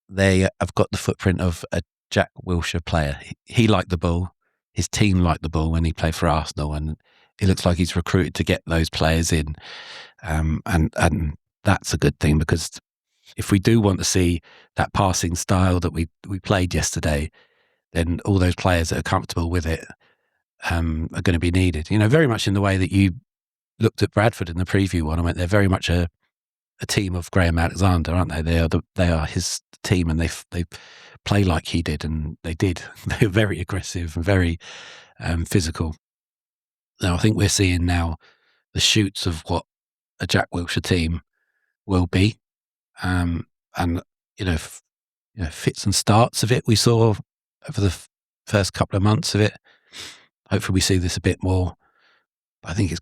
they have got the footprint of a Jack Wilshere player. He liked the ball. His team liked the ball when he played for Arsenal, and it looks like he's recruited to get those players in. And that's a good thing, because if we do want to see that passing style that we played yesterday, then all those players that are comfortable with it are going to be needed. Very much in the way that you looked at Bradford in the preview one. I went, they're very much a team of Graham Alexander, aren't they? They are his team, and they play like he did, and they did. They're very aggressive and very physical. Now I think we're seeing now the shoots of what a Jack Wilshere team will be, and fits and starts of it we saw over the first couple of months of it. Hopefully we see this a bit more. I think it's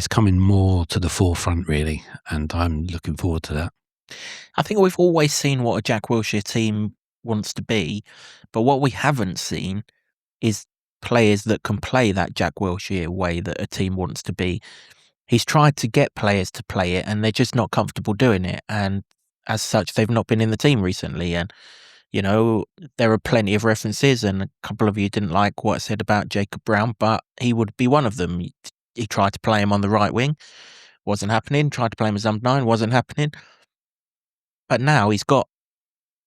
coming more to the forefront, really, and I'm looking forward to that. I think we've always seen what a Jack Wilshere team wants to be, but what we haven't seen is players that can play that Jack Wilshere way that a team wants to be. He's tried to get players to play it, and they're just not comfortable doing it, and as such, they've not been in the team recently. And there are plenty of references, and a couple of you didn't like what I said about Jacob Brown, but he would be one of them. He tried to play him on the right wing, wasn't happening. Tried to play him as number 9, wasn't happening. But now he's got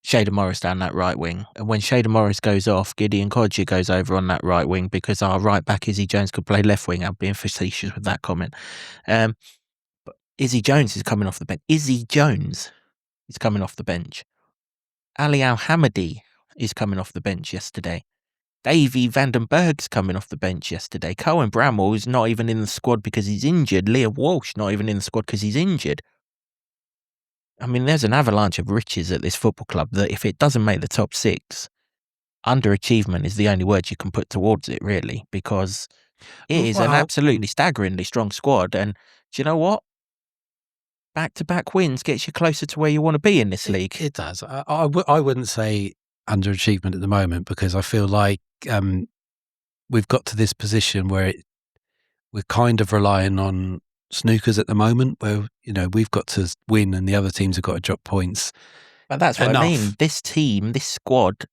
Shader Morris down that right wing, and when Shader Morris goes off, Gideon Kodjia goes over on that right wing, because our right back Izzy Jones could play left wing. I'm being facetious with that comment. But Izzy Jones is coming off the bench. Izzy Jones is coming off the bench. Ali Al-Hamadi is coming off the bench yesterday. Davy Vandenberg's coming off the bench yesterday. Cohen Bramwell is not even in the squad because he's injured. Liam Walsh not even in the squad because he's injured. I mean, there's an avalanche of riches at this football club that if it doesn't make the top 6, underachievement is the only word you can put towards it, really, because it is an absolutely staggeringly strong squad. And do you know what? Back-to-back wins gets you closer to where you want to be in this league. It does. I wouldn't say underachievement at the moment, because I feel like we've got to this position where we're kind of relying on snookers at the moment, where we've got to win and the other teams have got to drop points. But that's what I mean. This team, this squad,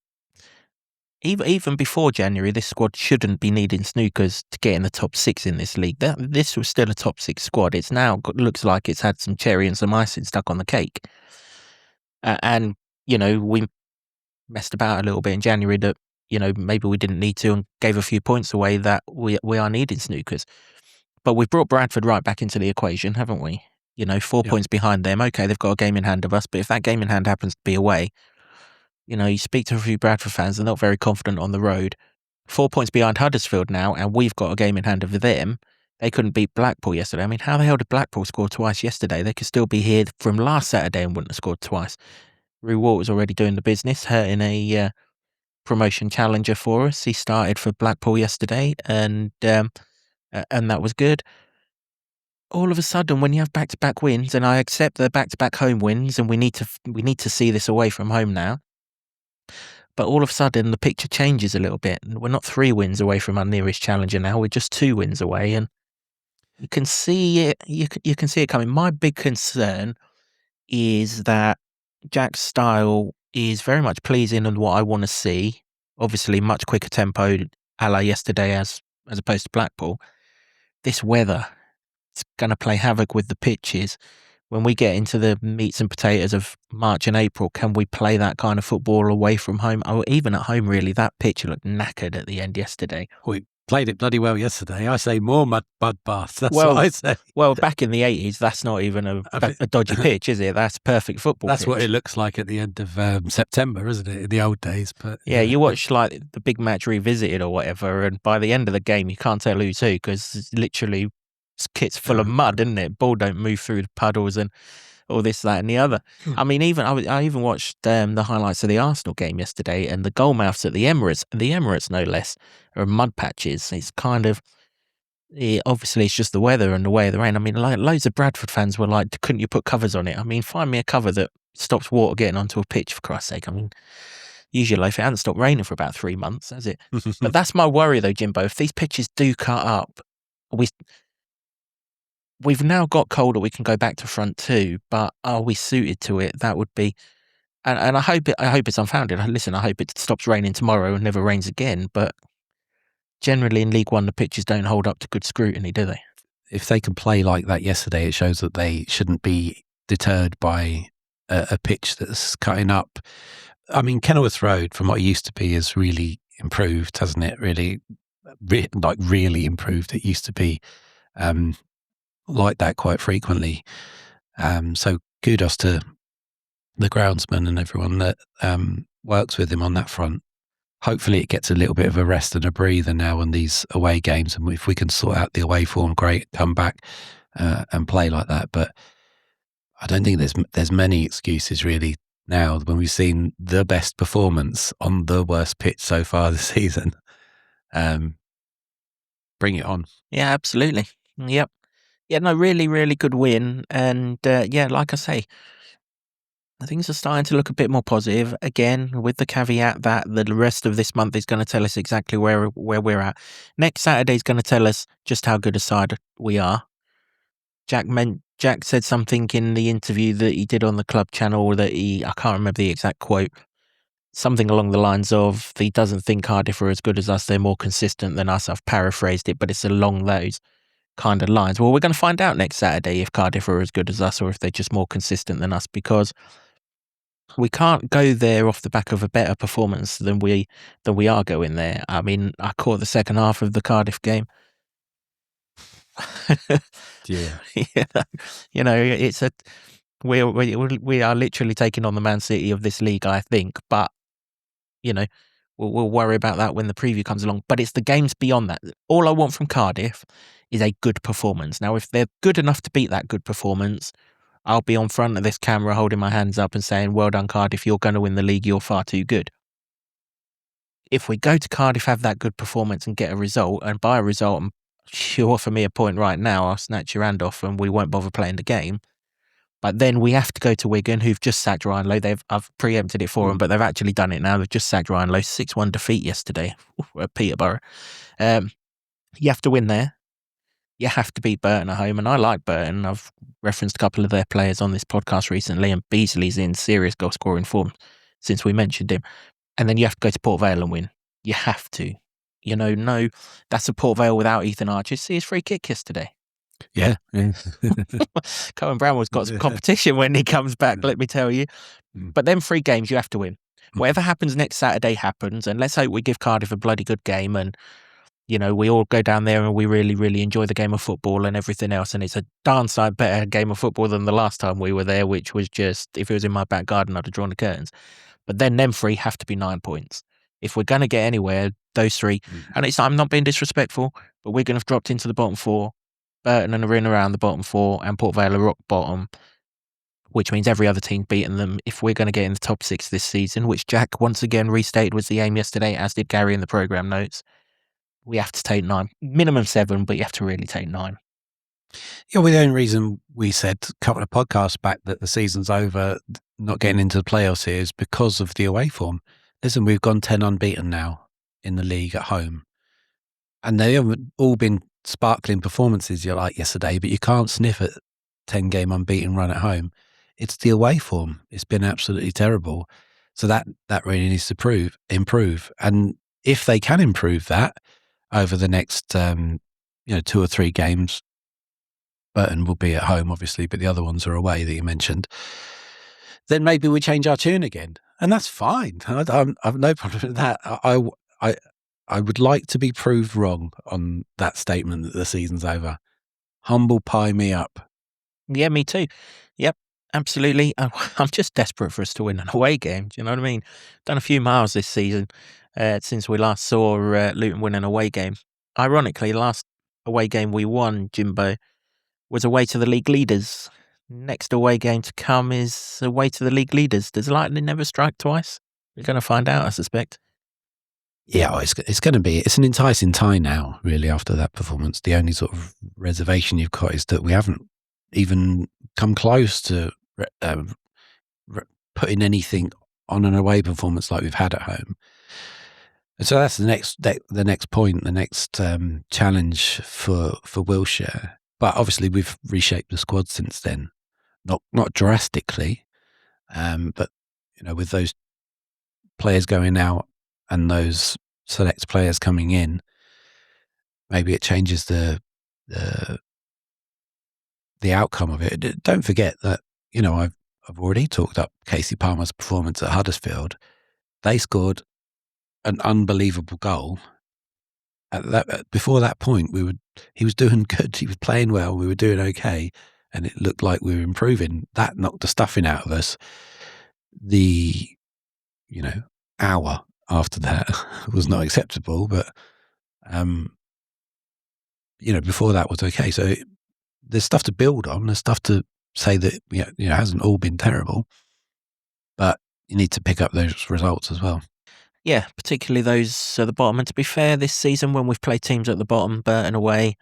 even before January, this squad shouldn't be needing snookers to get in the top 6 in this league. This was still a top 6 squad. It's now looks like it's had some cherry and some icing stuck on the cake. And we messed about a little bit in January that maybe we didn't need to, and gave a few points away that we are needing snookers. But we've brought Bradford right back into the equation, haven't we? 4 points behind them. Okay, they've got a game in hand of us, but if that game in hand happens to be away, you speak to a few Bradford fans, they're not very confident on the road. 4 points behind Huddersfield now, and we've got a game in hand of them. they couldn't beat Blackpool yesterday. I mean, how the hell did Blackpool score twice yesterday? They could still be here from last Saturday and wouldn't have scored twice. Rue Walter's already doing the business, hurting a promotion challenger for us. He started for Blackpool yesterday, and that was good. All of a sudden, when you have back-to-back wins, and I accept the back-to-back home wins, and we need to see this away from home now. But all of a sudden, the picture changes a little bit. We're not 3 wins away from our nearest challenger now. We're just 2 wins away, and you can see it. You can see it coming. My big concern is that Jack's style is very much pleasing and what I want to see. Obviously, much quicker tempo, a la yesterday, as opposed to Blackpool. This weather, it's going to play havoc with the pitches. When we get into the meats and potatoes of March and April, can we play that kind of football away from home? Or even at home, really, that pitch looked knackered at the end yesterday. We played it bloody well yesterday. I say more mud baths. That's what I say. Well, back in the 80s, that's not even a dodgy pitch, is it? That's perfect football. That's pitch. what it looks like at the end of September, isn't it? In the old days. But yeah, you watch like the big match revisited or whatever, and by the end of the game, you can't tell who's who because it's literally kit's full of mud, isn't it? Ball don't move through the puddles and all this, that, and the other. I mean, I even watched the highlights of the Arsenal game yesterday, and the goal mouths at the Emirates no less, are mud patches. It's kind of obviously it's just the weather and the way of the rain. I mean, like loads of Bradford fans were like, "Couldn't you put covers on it?" I mean, find me a cover that stops water getting onto a pitch, for Christ's sake. I mean, usually if it hasn't stopped raining for about 3 months, has it? But that's my worry, though, Jimbo. If these pitches do cut up, we've now got colder. We can go back to front 2, but are we suited to it? That would be, and I hope it's unfounded. Listen, I hope it stops raining tomorrow and never rains again. But generally in League One, the pitches don't hold up to good scrutiny, do they? If they can play like that yesterday, it shows that they shouldn't be deterred by a pitch that's cutting up. I mean, Kenilworth Road, from what it used to be, has really improved, hasn't it? Really improved. It used to be like that quite frequently. So kudos to the groundsman and everyone that works with him on that front. Hopefully it gets a little bit of a rest and a breather now on these away games, and if we can sort out the away form, great, come back and play like that. But I don't think there's many excuses really now when we've seen the best performance on the worst pitch so far this season. Bring it on. Yeah, absolutely. Yep. Yeah, no, really, really good win. And yeah, like I say, things are starting to look a bit more positive again, with the caveat that the rest of this month is going to tell us exactly where we're at. Next Saturday is going to tell us just how good a side we are. Jack said something in the interview that he did on the club channel that I can't remember the exact quote, something along the lines of, he doesn't think Cardiff are as good as us, they're more consistent than us. I've paraphrased it, but it's along those kind of lines. Well, we're going to find out next Saturday if Cardiff are as good as us or if they're just more consistent than us, because we can't go there off the back of a better performance than we are going there. I mean, I caught the second half of the Cardiff game. Yeah. You know, it's we are literally taking on the Man City of this league, I think. But you know, we'll worry about that when the preview comes along. But it's the games beyond that. All I want from Cardiff is a good performance. Now, if they're good enough to beat that good performance, I'll be on front of this camera holding my hands up and saying, "Well done, Cardiff, you're going to win the league, you're far too good." If we go to Cardiff, have that good performance and get a result, and by a result, you offer me a point right now, I'll snatch your hand off and we won't bother playing the game. But then we have to go to Wigan, who've just sacked Ryan Lowe. I've preempted it for them, but they've actually done it now. They've just sacked Ryan Lowe. 6-1 defeat yesterday at Peterborough. You have to win there. You have to beat Burton at home, and I like Burton. I've referenced a couple of their players on this podcast recently, and Beasley's in serious goal-scoring form since we mentioned him. And then you have to go to Port Vale and win. You have to. You know, no, that's a Port Vale without Ethan Archer. See his free kick yesterday. Yeah. Cohen Bramwell's got some competition when he comes back, let me tell you. But then 3 games you have to win. Whatever happens next Saturday happens, and let's hope we give Cardiff a bloody good game, and you know, we all go down there and we really, really enjoy the game of football and everything else. And it's a darn sight better game of football than the last time we were there, which was just, if it was in my back garden, I'd have drawn the curtains. But then them 3 have to be 9 points. If we're going to get anywhere, those 3, and I'm not being disrespectful, but Wigan have dropped into the bottom 4. Burton are in around the bottom 4 and Port Vale are rock bottom, which means every other team's beaten them. If we're going to get in the top 6 this season, which Jack once again restated was the aim yesterday, as did Gary in the programme notes, we have to take 9. Minimum 7, but you have to really take 9. Yeah, well, the only reason we said a couple of podcasts back that the season's over, not getting into the playoffs here, is because of the away form. Listen, we've gone 10 unbeaten now in the league at home. And they haven't all been sparkling performances you like yesterday, but you can't sniff at 10-game unbeaten run at home. It's the away form. It's been absolutely terrible. So that really needs to improve. And if they can improve that over the next 2 or 3 games, Burton will be at home, obviously, but the other ones are away that you mentioned, then maybe we change our tune again. And that's fine. I've no problem with that. I would like to be proved wrong on that statement that the season's over. Humble pie me up. Yeah, me too. Yep, absolutely. I'm just desperate for us to win an away game. Do you know what I mean? Done a few miles this season since we last saw Luton win an away game. Ironically, the last away game we won, Jimbo, was away to the league leaders. Next away game to come is away to the league leaders. Does lightning never strike twice? We're going to find out, I suspect. Yeah, it's going to be. It's an enticing tie now, really, after that performance. The only sort of reservation you've got is that we haven't even come close to putting anything on an away performance like we've had at home. And so that's the next point, the next challenge for Wilshere. But obviously, we've reshaped the squad since then, not drastically, but with those players going out and those select players coming in, maybe it changes the outcome of it. Don't forget that I've already talked up Casey Palmer's performance at Huddersfield. They scored an unbelievable goal. Before that point, he was doing good. He was playing well. We were doing okay, and it looked like we were improving. That knocked the stuffing out of us. The hour after that was not acceptable, but before that was okay. So there's stuff to build on. There's stuff to say that hasn't all been terrible, but you need to pick up those results as well. Yeah, particularly those at the bottom. And to be fair, this season when we've played teams at the bottom, Burton away,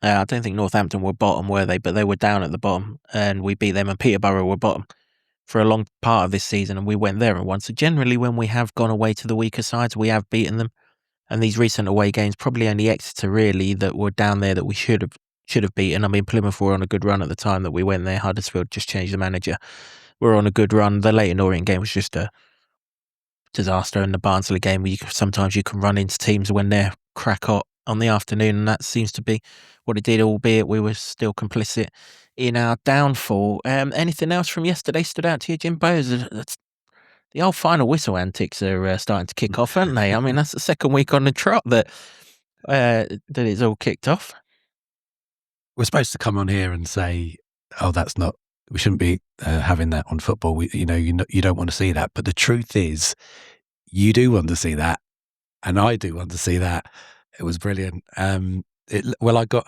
I don't think Northampton were bottom, were they? But they were down at the bottom, and we beat them. And Peterborough were bottom for a long part of this season, and we went there and won. So generally, when we have gone away to the weaker sides, we have beaten them. And these recent away games, probably only Exeter really that were down there that we should have beaten. I mean, Plymouth were on a good run at the time that we went there. Huddersfield just changed the manager. We're on a good run. The Leyton Orient game was just a disaster, and the Barnsley game where sometimes you can run into teams when they're crack hot on the afternoon, and that seems to be what it did, albeit we were still complicit in our downfall. Anything else from yesterday stood out to you, Jimbo? The old final whistle antics are starting to kick off, aren't they? I mean, that's the second week on the trot that it's all kicked off. We're supposed to come on here and say, "Oh, we shouldn't be having that on football." You don't want to see that, but the truth is, you do want to see that, and I do want to see that. It was brilliant. I got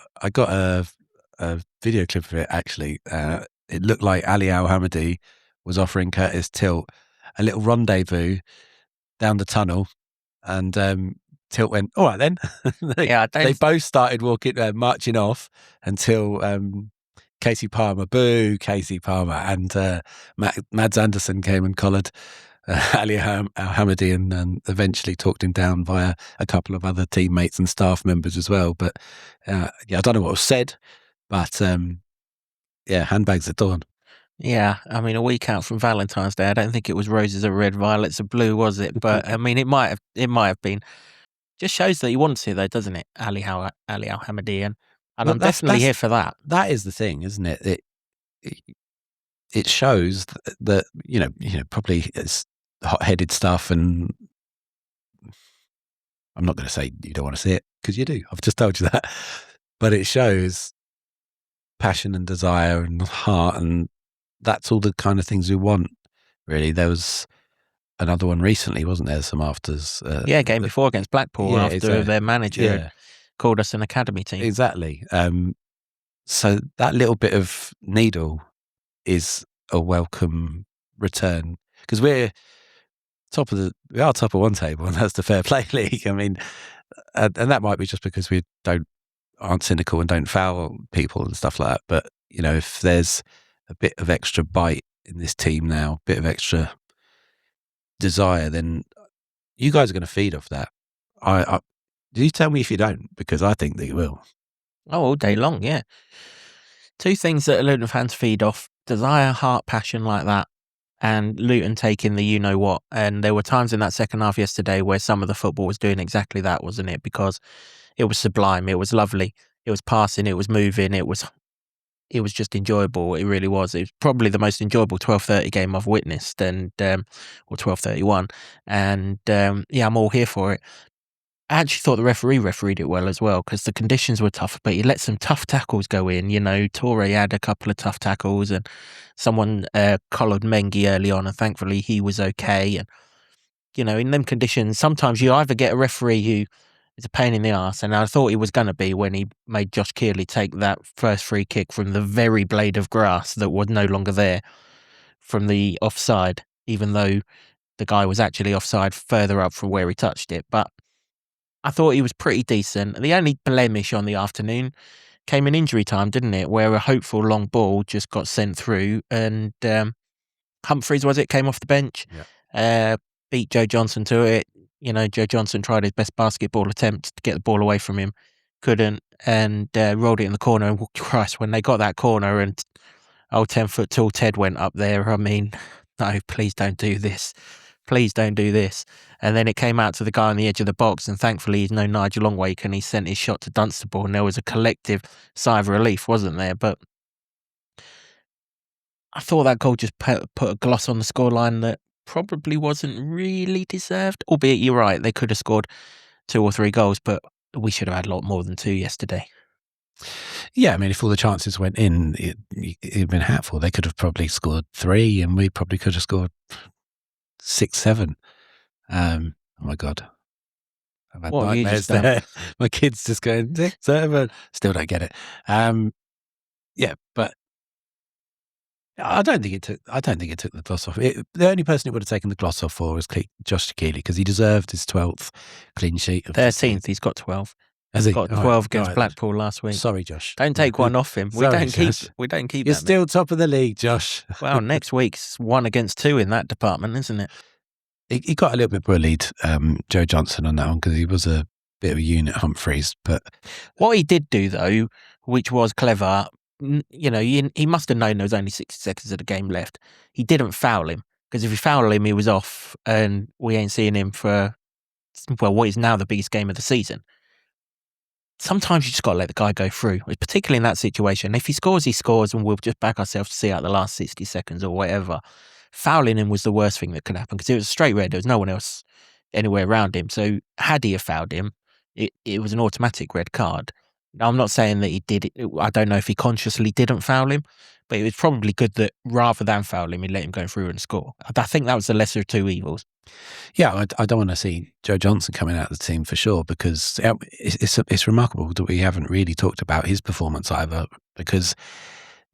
a video clip of it actually. It looked like Ali Al-Hamadi was offering Curtis Tilt a little rendezvous down the tunnel, and Tilt went, "All right then." They both started marching off until Casey Palmer, boo, Casey Palmer, and Mads Anderson came and collared Ali Al-Hamadi and eventually talked him down via a couple of other teammates and staff members as well. But I don't know what was said, but handbags at dawn. Yeah, I mean, a week out from Valentine's Day, I don't think it was roses are red, violets are blue, was it? But I mean, it might have been. Just shows that he wants it, though, doesn't it, Ali Al-Hamadi? And I'm definitely here for that. That is the thing, isn't it? It shows that probably it's hot-headed stuff, and I'm not going to say you don't want to see it because you do. I've just told you that, but it shows passion and desire and heart, and that's all the kind of things we want. Really, there was another one recently, wasn't there? Some afters. Game before against Blackpool after their manager called us an academy team. Exactly. So that little bit of needle is a welcome return, because we are top of one table, and that's the Fair Play League. I mean, and that might be just because we aren't cynical and don't foul people and stuff like that. But if there's a bit of extra bite in this team now, a bit of extra desire, then you guys are going to feed off that. You tell me if you don't, because I think that you will. Oh, all day long, yeah. Two things that Luton fans feed off: desire, heart, passion like that, and Luton taking the you-know-what. And there were times in that second half yesterday where some of the football was doing exactly that, wasn't it? Because it was sublime, it was lovely, it was passing, it was moving, it was just enjoyable. It really was. It was probably the most enjoyable 12:30 game I've witnessed, and or 12:31. And yeah, I'm all here for it. I actually thought the referee refereed it well as well, because the conditions were tough, but he let some tough tackles go in. Torre had a couple of tough tackles, and someone collared Mengi early on, and thankfully he was okay. And in them conditions, sometimes you either get a referee who is a pain in the arse, and I thought he was going to be when he made Josh Kearley take that first free kick from the very blade of grass that was no longer there from the offside, even though the guy was actually offside further up from where he touched it. But I thought he was pretty decent. The only blemish on the afternoon came in injury time, didn't it? Where a hopeful long ball just got sent through, and Humphreys, came off the bench, beat Joe Johnson to it. Joe Johnson tried his best basketball attempt to get the ball away from him, couldn't, and rolled it in the corner. And Christ, when they got that corner and old 10-foot tall Ted went up there, I mean, no, please don't do this. Please don't do this. And then it came out to the guy on the edge of the box, and thankfully he's no Nigel Longwake, and he sent his shot to Dunstable, and there was a collective sigh of relief, wasn't there? But I thought that goal just put a gloss on the scoreline that probably wasn't really deserved, albeit you're right, they could have scored 2 or 3 goals, but we should have had a lot more than 2 yesterday. Yeah, I mean, if all the chances went in, it'd been hatful. They could have probably scored 3, and we probably could have scored 6, 7. Oh my God. I've had nightmares there. My kid's just going 6, 7. Still don't get it. Yeah, but I don't think it took the gloss off. The only person it would have taken the gloss off for was Josh Kearley, because he deserved his 12th clean sheet. 13th, he's got 12. Has he? Got 12 against Blackpool last week. Sorry, Josh. Don't take one off him. We don't keep. You're still top of the league, Josh. Well, next week's 1 against 2 in that department, isn't it? He got a little bit bullied, Joe Johnson, on that one, because he was a bit of a unit, Humphreys. But what he did do, though, which was clever, he must have known there was only 60 seconds of the game left. He didn't foul him, because if he fouled him, he was off, and we ain't seeing him for, what is now the biggest game of the season. Sometimes you just got to let the guy go through, particularly in that situation. If he scores, and we'll just back ourselves to see out the last 60 seconds or whatever. Fouling him was the worst thing that could happen, because it was a straight red. There was no one else anywhere around him. So had he have fouled him, it was an automatic red card. Now, I'm not saying that he did it. I don't know if he consciously didn't foul him, but it was probably good that rather than foul him, he let him go through and score. I think that was the lesser of 2 evils. Yeah, I don't want to see Joe Johnson coming out of the team for sure, because it's remarkable that we haven't really talked about his performance either, because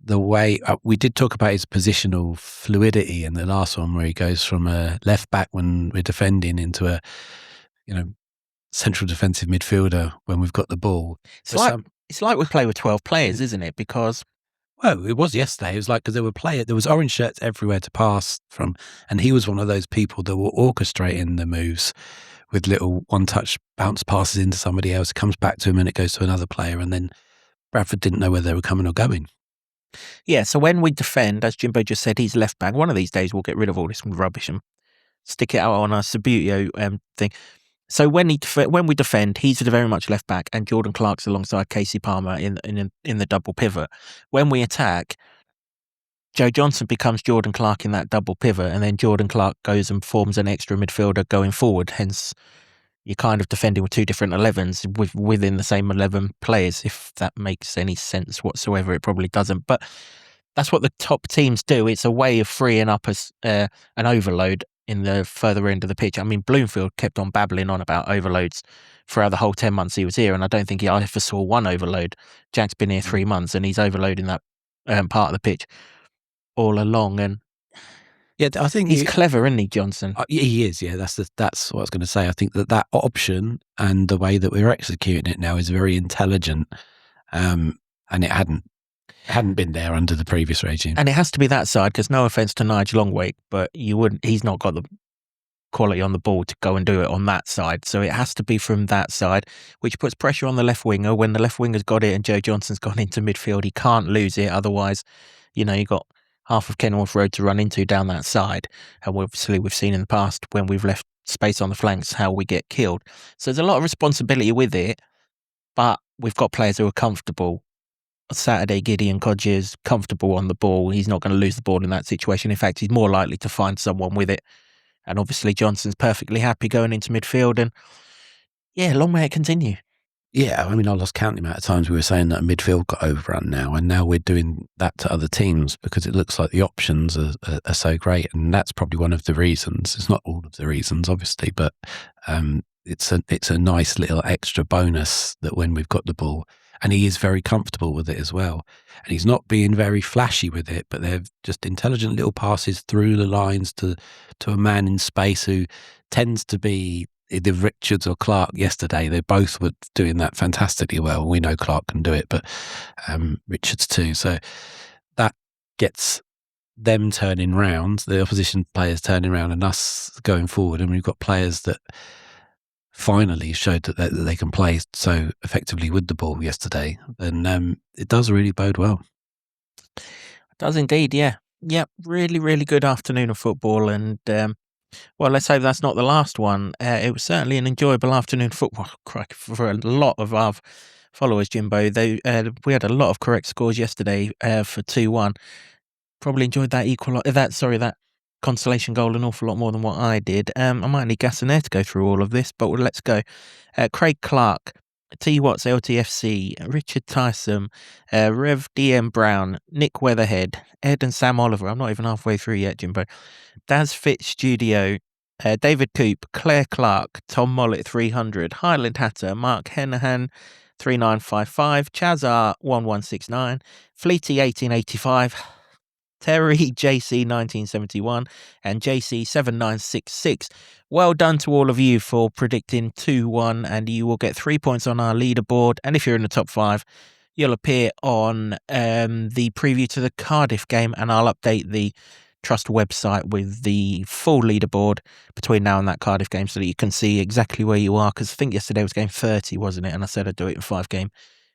the way we did talk about his positional fluidity in the last one, where he goes from a left back when we're defending into a central defensive midfielder when we've got the ball. It's like we play with 12 players, isn't it? Because it was yesterday. It was like, because there was orange shirts everywhere to pass from, and he was one of those people that were orchestrating the moves with little one-touch bounce passes into somebody else. It comes back to him and it goes to another player, and then Bradford didn't know whether they were coming or going. Yeah, so when we defend, as Jimbo just said, he's left back. One of these days we'll get rid of all this rubbish and stick it out on our Sabutio thing. So when we defend, he's very much left back, and Jordan Clark's alongside Casey Palmer in the double pivot. When we attack, Joe Johnson becomes Jordan Clark in that double pivot, and then Jordan Clark goes and forms an extra midfielder going forward. Hence, you're kind of defending with 2 different 11s within the same 11 players, if that makes any sense whatsoever. It probably doesn't, but that's what the top teams do. It's a way of freeing up an overload in the further end of the pitch. I mean, Bloomfield kept on babbling on about overloads throughout the whole 10 months he was here, and I don't think I ever saw one overload. Jack's been here 3 months, and he's overloading that part of the pitch all along. And yeah, I think he's clever, isn't he, Johnson? He is. Yeah, that's what I was going to say. I think that option and the way that we're executing it now is very intelligent, and it hadn't been there under the previous regime. And it has to be that side, because no offence to Nigel Longwaite, but he's not got the quality on the ball to go and do it on that side. So it has to be from that side, which puts pressure on the left winger. When the left winger's got it and Joe Johnson's gone into midfield, he can't lose it. Otherwise, you've got half of Kenilworth Road to run into down that side. And obviously we've seen in the past when we've left space on the flanks how we get killed. So there's a lot of responsibility with it, but we've got players who are comfortable. Saturday, Gideon Codger's comfortable on the ball. He's not going to lose the ball in that situation. In fact, he's more likely to find someone with it. And obviously Johnson's perfectly happy going into midfield. And yeah, long may it continue. Yeah, I mean, I lost count the amount of times we were saying that midfield got overrun now, and now we're doing that to other teams because it looks like the options are so great, and that's probably one of the reasons. It's not all of the reasons, obviously, but it's a nice little extra bonus that when we've got the ball, and he is very comfortable with it as well, and he's not being very flashy with it, but they're just intelligent little passes through the lines to a man in space who tends to be either Richards or Clark yesterday. They both were doing that fantastically well. We know Clark can do it, but Richards too. So that gets them turning round, the opposition players turning around, and us going forward. And we've got players that finally showed that they can play so effectively with the ball yesterday. And it does really bode well. It does indeed, yeah. Yeah, really, really good afternoon of football. And well, let's hope that's not the last one. It was certainly an enjoyable afternoon of football for a lot of our followers, Jimbo. We had a lot of correct scores yesterday for 2-1. Probably enjoyed that consolation goal an awful lot more than what I did. I might need gas and air to go through all of this, but let's go. Craig Clark, T. Watts, LTFC, Richard Tyson, Rev DM Brown, Nick Weatherhead, Ed and Sam Oliver. I'm not even halfway through yet, Jimbo. Daz Fitz Studio, David Coop, Claire Clark, Tom Mollett 300, Highland Hatter, Mark Henahan 3955, Chazar 1169, Fleety 1885, Terry JC 1971 and JC 7966. Well done to all of you for predicting 2-1, and you will get 3 points on our leaderboard. And if you're in the top 5, you'll appear on the preview to the Cardiff game, and I'll update the Trust website with the full leaderboard between now and that Cardiff game so that you can see exactly where you are, because I think yesterday was game 30, wasn't it? And I said I'd do it in 5 game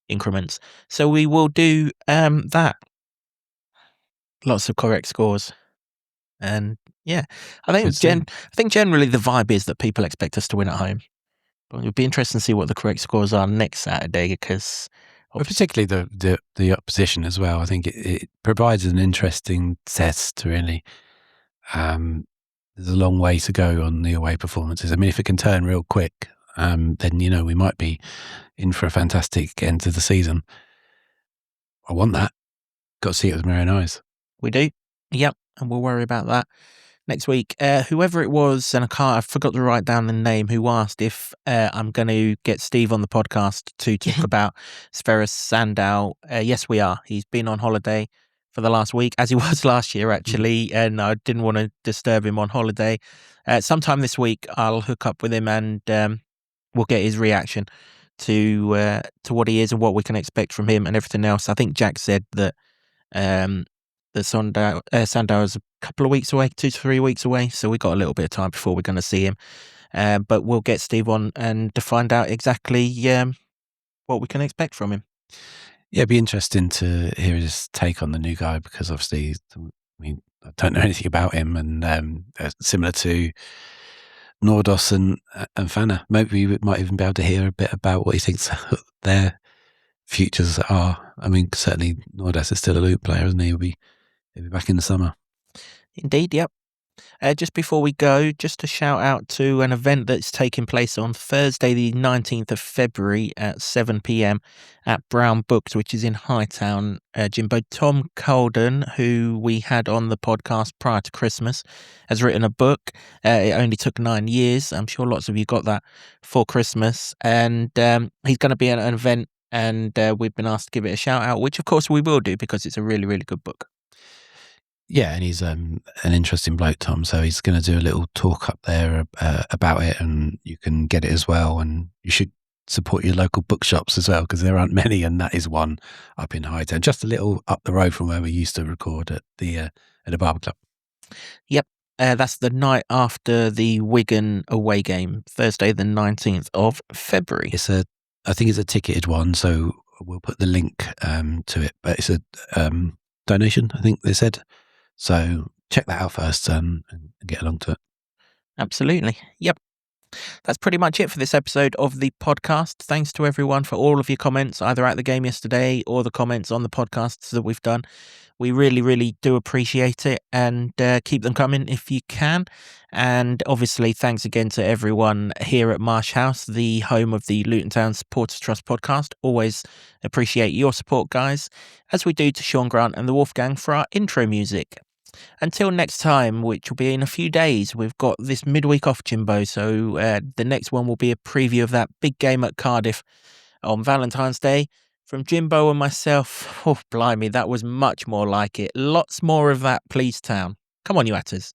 increments. So we will do that. Lots of correct scores. And yeah, I think generally the vibe is that people expect us to win at home. But it'll be interesting to see what the correct scores are next Saturday, because particularly the opposition as well. I think it provides an interesting test, really. There's a long way to go on the away performances. I mean, if it can turn real quick, then we might be in for a fantastic end to the season. I want that. Got to see it with my own eyes. We do. Yep. And we'll worry about that next week. Whoever it was, and I forgot to write down the name, who asked if I'm going to get Steve on the podcast to talk about Sverris Sandow. Yes, we are. He's been on holiday for the last week, as he was last year, actually, and I didn't want to disturb him on holiday. Sometime this week, I'll hook up with him and we'll get his reaction to what he is and what we can expect from him and everything else. I think Jack said that Sandow is a couple of weeks away, 2 to 3 weeks away, so we got a little bit of time before we're going to see him. But we'll get Steve on and to find out exactly what we can expect from him. Yeah, it'd be interesting to hear his take on the new guy, because obviously, I don't know anything about him, and similar to Nordos and Fana, maybe we might even be able to hear a bit about what he thinks their futures are. I mean, certainly Nordos is still a Luton player, isn't he? He'll be back in the summer. Indeed, yep. Just before we go, just a shout out to an event that's taking place on Thursday, the 19th of February at 7 p.m. at Brown Books, which is in Hightown. Jimbo, Tom Colden, who we had on the podcast prior to Christmas, has written a book. It only took 9 years. I'm sure lots of you got that for Christmas. And he's going to be at an event, and we've been asked to give it a shout out, which of course we will do because it's a really, really good book. Yeah, and he's an interesting bloke, Tom. So he's going to do a little talk up there about it, and you can get it as well. And you should support your local bookshops as well, because there aren't many, and that is one up in Hightown, just a little up the road from where we used to record at the Barber Club. Yep. That's the night after the Wigan away game, Thursday, the 19th of February. I think it's a ticketed one, so we'll put the link to it. But it's a donation, I think they said. So check that out first and get along to it. Absolutely. Yep. That's pretty much it for this episode of the podcast. Thanks to everyone for all of your comments, either at the game yesterday or the comments on the podcasts that we've done. We really, really do appreciate it, and keep them coming if you can. And obviously, thanks again to everyone here at Marsh House, the home of the Luton Town Supporters Trust podcast. Always appreciate your support, guys, as we do to Sean Grant and the Wolfgang for our intro music. Until next time, which will be in a few days, we've got this midweek off, Jimbo. So the next one will be a preview of that big game at Cardiff on Valentine's Day. From Jimbo and myself, oh, blimey, that was much more like it. Lots more of that, please, Town. Come on, you atters.